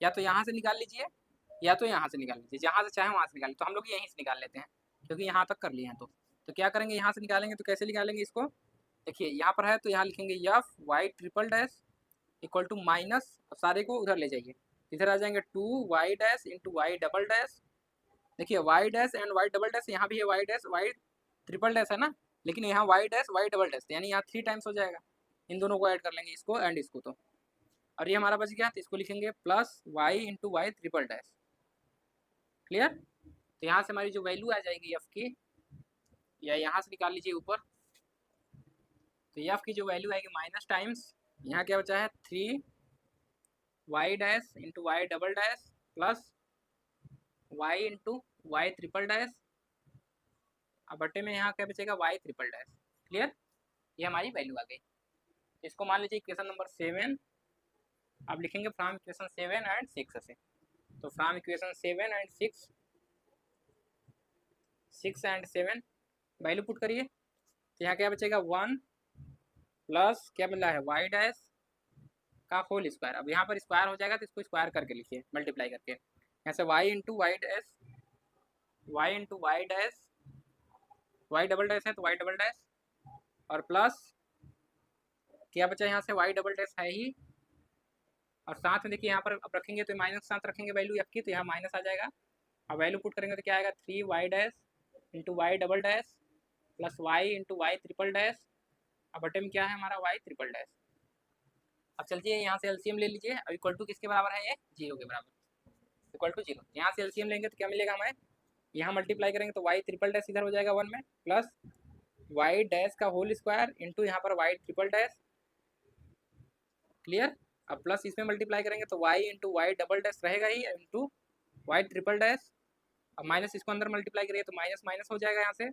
या तो यहाँ से निकाल लीजिए या तो यहाँ से निकाल लीजिए, जहाँ से चाहे वहाँ से निकाल, तो हम लोग यहीं से निकाल लेते हैं क्योंकि यहाँ तक कर लिए हैं। तो क्या करेंगे, यहाँ से निकालेंगे, तो कैसे निकालेंगे इसको, देखिए यहाँ पर है तो यहाँ लिखेंगे f y triple dash equal to minus, सारे को उधर ले जाइए, इधर आ जाएंगे 2 Y dash into Y double dash, देखिए y dash and y double dash, यहाँ भी है Y dash Y triple dash है ना, लेकिन यहाँ y dash Y double dash, यानी यहाँ 3 टाइम्स हो जाएगा, इन दोनों को ऐड कर लेंगे, इसको एंड इसको, तो और ये हमारा बच गया, तो इसको लिखेंगे plus Y into Y triple dash. Clear. तो यहाँ से हमारी जो वैल्यू आ जाएगी एफ की, या यहाँ से निकाल लीजिए ऊपर, तो एफ की जो वैल्यू आएगी माइनस टाइम्स, यहाँ क्या बचा है 3 Y dash into Y double dash plus Y into Y triple dash, अब बट्टे में यहाँ क्या बचेगा वाई ट्रिपल डैश। क्लियर, ये हमारी वैल्यू आ गई। इसको मान लीजिए इक्वेशन नंबर 7, आप लिखेंगे फ्रॉम इक्वेशन 7 एंड 6 से, तो from equation 7 and 6 and 7 value put करिए, तो यहाँ क्या बचेगा 1 प्लस क्या मिल रहा है वाई डैश का होल स्क्वायर, अब यहाँ पर स्क्वायर हो जाएगा तो इसको स्क्वायर करके लिखिए, मल्टीप्लाई करके, यहाँ से Y into Y dash, Y into Y dash, Y double dash है तो वाई डबल डैश, और प्लस क्या बचा यहाँ से वाई डबल डैश है ही, और साथ में देखिए यहाँ पर अब रखेंगे तो माइनस के साथ रखेंगे वैल्यू एफ की, तो यहाँ माइनस आ जाएगा, अब वैल्यू पुट करेंगे तो क्या आएगा 3 Y dash into Y double dash plus Y into Y triple dash, अब बटे में क्या है हमारा वाई ट्रिपल डैश। अब चलिए यहाँ से एलसीएम ले लीजिए, अब इक्वल टू किसके बराबर है, ये 0 के बराबर, इक्वल टू 0, यहाँ से एलसीएम लेंगे तो क्या मिलेगा हमें, यहाँ मल्टीप्लाई करेंगे तो वाई ट्रिपल डैश इधर हो जाएगा 1 में, प्लस वाई डैश का होल स्क्वायर इंटू यहाँ पर वाई ट्रिपल डैश। क्लियर। अब प्लस इसमें मल्टीप्लाई करेंगे तो Y into Y double dash रहेगा ही इंटू वाई ट्रिपल डैश, अब माइनस इसको अंदर मल्टीप्लाई करिए तो माइनस माइनस हो जाएगा, यहाँ से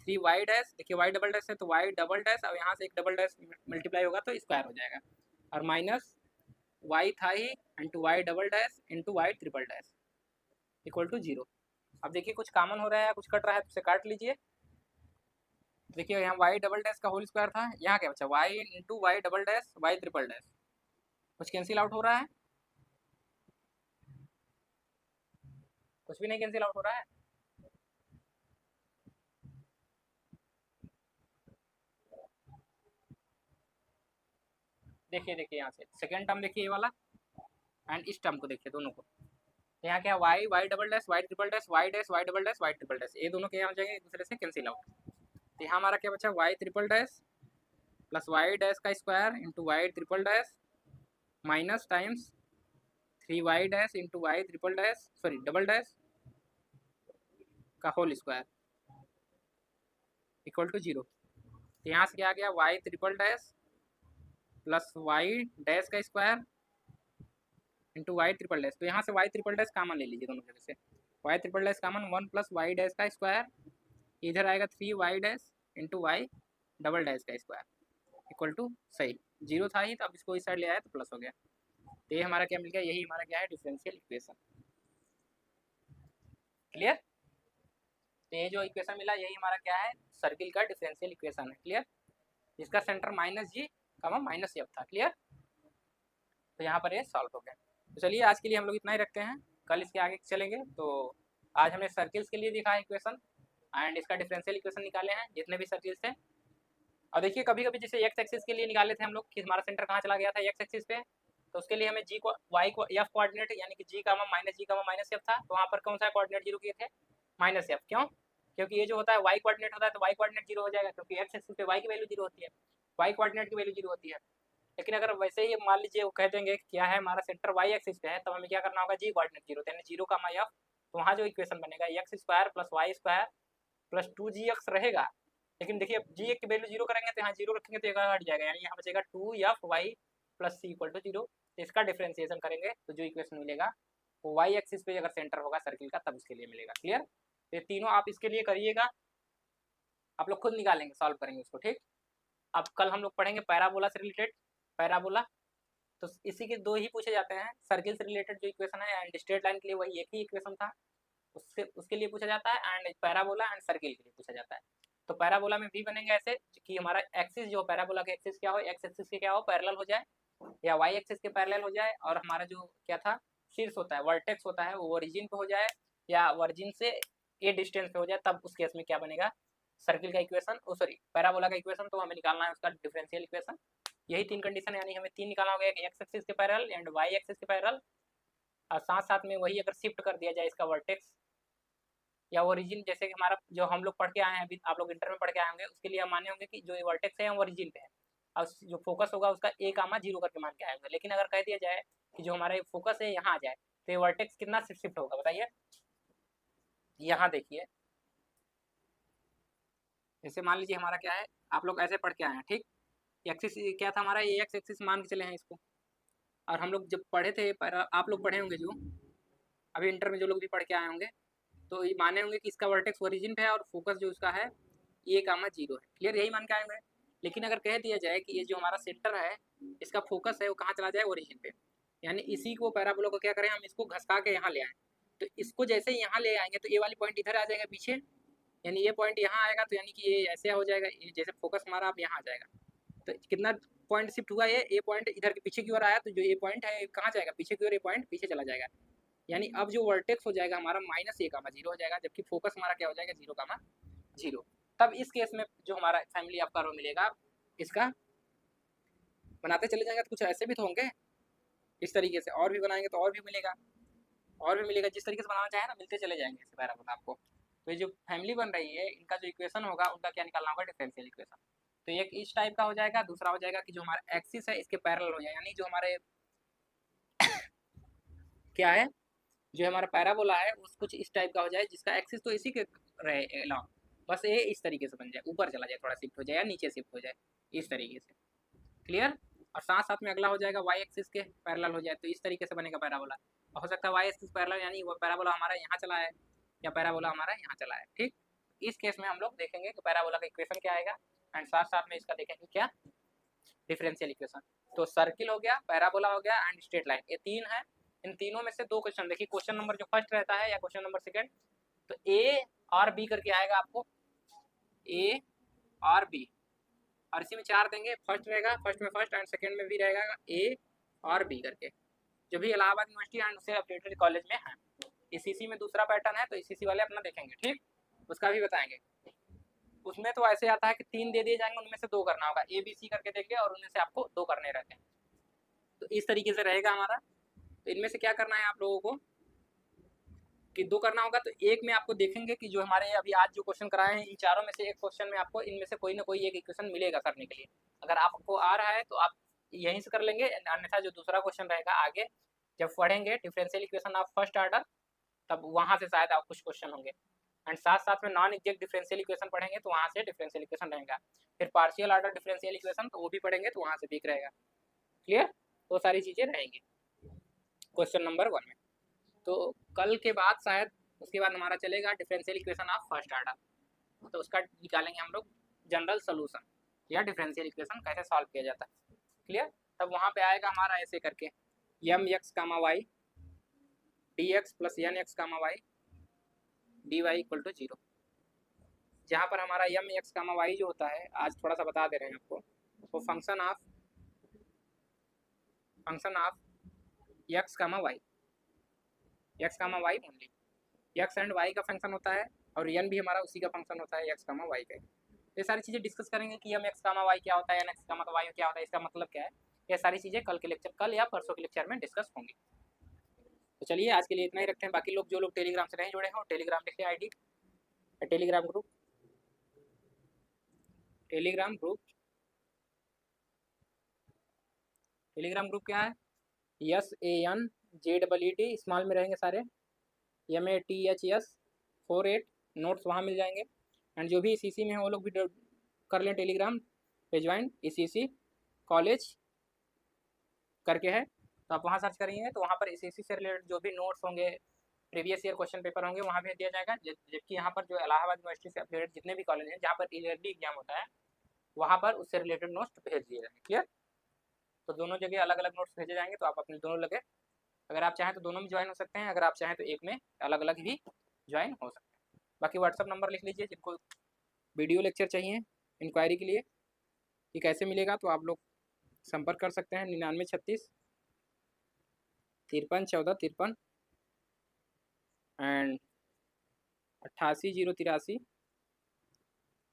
3 वाई डैश, देखिए वाई डबल डैश है तो वाई डबल डैश, अब यहाँ से एक डबल डैश मल्टीप्लाई होगा तो स्क्वायर हो जाएगा, और माइनस वाई था ही into Y double dash into Y triple dash equal to 0। अब देखिए कुछ कॉमन हो रहा है, कुछ कट रहा है, तो उसे काट लीजिए। देखिए यहाँ वाई डबल डैश का होल स्क्वायर था, यहाँ क्या बचा Y into Y double dash Y triple dash, कुछ कैंसिल आउट हो रहा है? कुछ भी नहीं कैंसिल आउट हो रहा है। देखिए देखिए यहाँ से सेकेंड टर्म देखिए ये वाला एंड इस टर्म को देखिए दोनों को। यहाँ क्या Y Y double dash Y triple dash Y dash Y double dash Y triple dash, ये दोनों क्या हो जाएंगे एक दूसरे से कैंसिल आउट। तो यहाँ हमारा क्या बचा y triple dash plus Y dash का square into Y triple dash minus times 3y dash into Y triple dash sorry double dash का होल स्क्वायर इक्वल टू 0। तो यहाँ से क्या आ गया y triple dash plus Y dash का square into Y triple dash. तो यहाँ से वाई ट्रिपल डैश कामन ले लीजिए दोनों जगह से, Y triple dash common 1 plus Y dash का स्क्वायर, इधर आएगा 3y dash into Y double dash का स्क्वायर इक्वल टू सही 0 था ही, तो अब इसको इस साइड ले आया तो प्लस हो गया। तो ये हमारा क्या मिल गया, यही हमारा क्या है डिफरेंशियल इक्वेशन। क्लियर? तो ये जो इक्वेशन मिला यही हमारा क्या है सर्किल का डिफरेंशियल इक्वेशन है। क्लियर? जिसका सेंटर माइनस जी कमा माइनस एफ था। क्लियर? तो यहाँ पर ये सॉल्व हो गया। तो चलिए आज के लिए हम लोग इतना ही रखते हैं, कल इसके आगे चलेंगे। तो आज हमने सर्किल्स के लिए दिखा है इक्वेशन एंड इसका डिफरेंशियल इक्वेशन निकाले हैं जितने भी सर्किल्स थे। और देखिए कभी कभी जैसे एक्स एक्सिस के लिए निकाले थे हम लोग कि हमारा सेंटर कहाँ चला गया था एक्स एक्सिस पे, तो उसके लिए हमें जी को वाई को एफ कोऑर्डिनेट यानी कि जी कामा माइनस एफ था, तो वहाँ पर कौन सा कोऑर्डिनेट जीरो किए थे माइनस एफ। क्यों? क्योंकि ये जो होता है वाई कोऑर्डिनेट होता है तो वाई कोऑर्डिनेट जीरो हो जाएगा, क्योंकि एक्स एक्सिस पे वाई की वैल्यू जीरो होती है, वाई कोऑर्डिनेट की वैल्यू जीरो होती है। लेकिन अगर वैसे ही मान लीजिए वो कह देंगे क्या है हमारा सेंटर वाई एक्सिस पे है, तब हमें क्या करना होगा जी कोऑर्डिनेट जीरो, यानी जीरो का माई एफ। तो वहाँ जो इक्वेशन बनेगा X square plus Y square plus 2gx रहेगा। लेकिन देखिए जी की वैल्यू जीरो करेंगे तो यहाँ जीरो रखेंगे तो हट जाएगा, यानी यहाँ बचेगा 2f(y + c = 0। तो इसका डिफरेंशिएशन करेंगे तो जो इक्वेशन मिलेगा वो वाई एक्सिस पे अगर सेंटर होगा सर्किल का तब उसके लिए मिलेगा। क्लियर? तो तीनों आप इसके लिए करिएगा, आप लोग खुद निकालेंगे सॉल्व करेंगे उसको। ठीक, अब कल हम लोग पढ़ेंगे पैराबोला से रिलेटेड। पैराबोला तो इसी के दो ही पूछे जाते हैं, सर्किल से रिलेटेड जो इक्वेशन है एंड स्ट्रेट लाइन के लिए वही एक ही इक्वेशन था, उसके लिए पूछा जाता है, एंड पैराबोला एंड सर्किल के लिए पूछा जाता है। तो पैराबोला में भी बनेंगे ऐसे कि हमारा एक्सिस जो पैराबोला का एक्सिस क्या हो, एक्स एक्सिस के क्या हो पैरेलल हो जाए या वाई एक्सिस के पैरेलल हो जाए, और हमारा जो क्या था शीर्ष होता है वर्टेक्स होता है वो ओरिजिन पे हो जाए या ओरिजिन से ए डिस्टेंस पे हो जाए, तब उस केस में क्या बनेगा सर्किल का इक्वेशन सॉरी पैराबोला का इक्वेशन। तो हमें निकालना है उसका डिफरेंशियल इक्वेशन। यही तीन कंडीशन यानी हमें तीन निकालना होगा, एक एक्स एक्सिस के पैरेलल एंड वाई एक्सिस के पैरेलल, और साथ साथ में वही अगर शिफ्ट कर दिया जाए इसका वर्टेक्स या ओरिजिन, जैसे कि हमारा जो हम लोग पढ़ के आए हैं अभी आप लोग इंटर में पढ़ के आए होंगे, उसके लिए हम माने होंगे कि जो वर्टेक्स है वो ओरिजिन पे है और जो फोकस होगा उसका ए कामा जीरो करके मान के आए होंगे। लेकिन अगर कह दिया जाए कि जो हमारा फोकस है यहाँ आ जाए तो ये वर्टेक्स कितना शिफ्ट होगा बताइए। यहाँ देखिए जैसे मान लीजिए हमारा क्या है, आप लोग ऐसे पढ़ के आए हैं ठीक, एक्सिस क्या था हमारा ये एक्स एक्सिस मान के चले हैं इसको, और हम लोग जब पढ़े थे आप लोग पढ़े होंगे जो अभी इंटर में जो लोग भी पढ़ के आए होंगे तो ये माने होंगे कि इसका वर्टेक्स ओरिजिन पे है और फोकस जो उसका है ए कामा जीरो है। क्लियर? यही मान के आएंगे। लेकिन अगर कह दिया जाए कि ये जो हमारा सेंटर है इसका फोकस है वो कहाँ चला जाए ओरिजिन पे, यानी इसी को पैराबोला को क्या करें हम इसको घसका के यहाँ ले आए, तो इसको जैसे ही यहाँ ले आएंगे तो ये वाली पॉइंट इधर आ जाएगा पीछे, यानी ये पॉइंट यहाँ आएगा, तो यानी कि ये ऐसे हो जाएगा, ये जैसे फोकस हमारा अब यहाँ आ जाएगा तो कितना पॉइंट शिफ्ट हुआ, ये पॉइंट इधर के पीछे की ओर आया, तो जो ये पॉइंट है कहाँ जाएगा पीछे की ओर, ये पॉइंट पीछे चला जाएगा, यानी अब जो वर्टेक्स हो जाएगा हमारा माइनस ए कामा जीरो हो जाएगा, जबकि फोकस हमारा क्या हो जाएगा जीरो कामा जीरो। तब इस केस में जो हमारा फैमिली आपका रो मिलेगा इसका बनाते चले जाएंगे तो कुछ ऐसे भी तो होंगे इस तरीके से, और भी बनाएंगे तो और भी मिलेगा और भी मिलेगा, जिस तरीके से बनाना चाहे ना मिलते चले जाएंगे इस पैराबोला आपको। तो ये जो फैमिली बन रही है इनका जो इक्वेशन होगा उनका क्या निकालना होगा डिफरेंशियल इक्वेशन। तो एक इस टाइप का हो जाएगा, दूसरा हो जाएगा कि जो हमारा एक्सिस है इसके पैरेलल हो जाए, यानी जो हमारे क्या है जो हमारा पैराबोला है उस कुछ इस टाइप का हो जाए जिसका एक्सिस तो इसी के रहे लॉन्ग, बस ये इस तरीके से बन जाए, ऊपर चला जाए थोड़ा शिफ्ट हो जाए या नीचे शिफ्ट हो जाए इस तरीके से। क्लियर? और साथ साथ में अगला हो जाएगा वाई एक्सिस के पैरेलल हो जाए, तो इस तरीके से बनेगा पैराबोला। हो सकता है वाई एक्सिस पैरेलल यानी वो पैराबोला हमारा यहाँ चला है या पैराबोला हमारा यहाँ चला है। ठीक, इस केस में हम लोग देखेंगे कि पैराबोला का इक्वेशन क्या आएगा एंड साथ साथ में इसका देखेंगे क्या डिफरेंशियल इक्वेशन। तो सर्किल हो गया, पैराबोला हो गया एंड स्ट्रेट लाइन, ये 3 है। इन तीनों में से 2 क्वेश्चन देखिए, क्वेश्चन नंबर जो फर्स्ट रहता है या क्वेश्चन नंबर सेकंड, तो ए और बी करके आएगा आपको, ए और बी, और इसी में 4 देंगे, फर्स्ट रहेगा, फर्स्ट में फर्स्ट एंड सेकंड में भी रहेगा ए और बी करके, जो भी इलाहाबाद यूनिवर्सिटी एंड उससे अफिलिएटेड कॉलेज में है। इसी में दूसरा पैटर्न है, तो इसी वाले अपना देखेंगे, ठीक, उसका भी बताएंगे। उसमें तो ऐसे आता है कि 3 दे दिए जाएंगे, उनमें से 2 करना होगा, ए बी सी करके देखिए, और उनमें से आपको 2 करने रहते हैं। तो इस तरीके से रहेगा हमारा। तो इनमें से क्या करना है आप लोगों को कि 2 करना होगा। तो एक में आपको देखेंगे कि जो हमारे अभी आज जो क्वेश्चन कराए हैं, इन चारों में से एक क्वेश्चन में आपको इनमें से कोई ना कोई एक इक्वेशन मिलेगा करने के लिए। अगर आपको आ रहा है तो आप यहीं से कर लेंगे, अन्यथा जो दूसरा क्वेश्चन रहेगा आगे जब पढ़ेंगे differential equation of first order, तब वहाँ से शायद आप कुछ क्वेश्चन होंगे। एंड साथ साथ में नॉन एग्जैक्ट डिफरेंशियल इक्वेशन पढ़ेंगे, तो वहाँ से डिफरेंशियल इक्वेशन रहेगा। फिर पार्शियल ऑर्डर डिफरेंशियल इक्वेशन, तो वो भी पढ़ेंगे, तो वहाँ से भी रहेगा। क्लियर, तो सारी चीज़ें रहेंगी क्वेश्चन नंबर 1 में। तो कल के बाद शायद उसके बाद हमारा चलेगा differential equation of first order, तो उसका निकालेंगे हम लोग जनरल सोल्यूशन, या डिफरेंशियल इक्वेशन कैसे सॉल्व किया जाता है। क्लियर, तब वहाँ पे आएगा हमारा ऐसे करके M X comma Y D X plus N X comma Y D Y equal to 0, जहाँ पर हमारा एम एक्स कामा वाई जो होता है, आज थोड़ा सा बता दे रहे हैं आपको, वो function of X comma Y, X comma Y only, X and Y का फंक्शन होता है, और एन भी हमारा उसी का फंक्शन होता है, एक्स कामा वाई का। ये सारी चीज़ें डिस्कस करेंगे कि एम एक्स कामा वाई क्या होता है, एन एक्स कामा वाई क्या होता है, इसका मतलब क्या है, ये सारी चीज़ें कल के लेक्चर, कल या परसों के लेक्चर में डिस्कस होंगी। तो चलिए आज के लिए इतना ही रखते हैं। बाकी लोग जो लोग टेलीग्राम से नहीं जुड़े हो, टेलीग्राम लिख लिया ID, Telegram group, Telegram group क्या है, SANZEED, स्मॉल में रहेंगे सारे, MATHS48 नोट्स वहाँ मिल जाएंगे। एंड जो भी ECC में है वो लोग भी कर लें टेलीग्राम पे ज्वाइन, ECC कॉलेज करके है, तो आप वहाँ सर्च करेंगे तो वहाँ पर ECC से रिलेटेड जो भी नोट्स होंगे, प्रीवियस ईयर क्वेश्चन पेपर होंगे, वहाँ भेज दिया जाएगा। जबकि यहाँ पर जो इलाहाबाद यूनिवर्सिटी से अफिलिएटेड जितने भी कॉलेज हैं जहाँ पर ईयरली एग्जाम होता है, वहाँ पर उससे रिलेटेड नोट्स भेज दिए जाएंगे। क्लियर, तो दोनों जगह अलग अलग नोट्स भेजे जाएंगे, तो आप अपने दोनों लगे, अगर आप चाहें तो दोनों में ज्वाइन हो सकते हैं, अगर आप चाहें तो एक में अलग अलग भी ज्वाइन हो सकते हैं। बाकी व्हाट्सअप नंबर लिख लीजिए, जिनको वीडियो लेक्चर चाहिए इंक्वायरी के लिए कि कैसे मिलेगा, तो आप लोग संपर्क कर सकते हैं 9936 53 14 53 एंड 88 083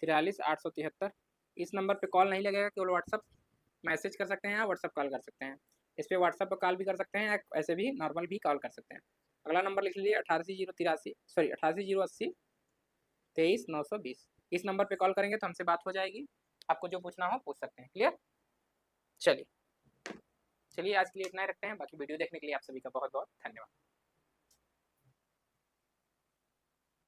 43 873। इस नंबर पे कॉल नहीं लगेगा, केवल व्हाट्सअप मैसेज कर सकते हैं या व्हाट्सअप कॉल कर सकते हैं। इस पर व्हाट्सअप पर कॉल भी कर सकते हैं, ऐसे भी नॉर्मल भी कॉल कर सकते हैं। अगला नंबर लिख लीजिए 88 083 23 920। इस नंबर पे कॉल करेंगे तो हमसे बात हो जाएगी, आपको जो पूछना हो पूछ सकते हैं। क्लियर, चलिए आज के लिए इतना ही रखते हैं। बाकी वीडियो देखने के लिए आप सभी का बहुत बहुत धन्यवाद।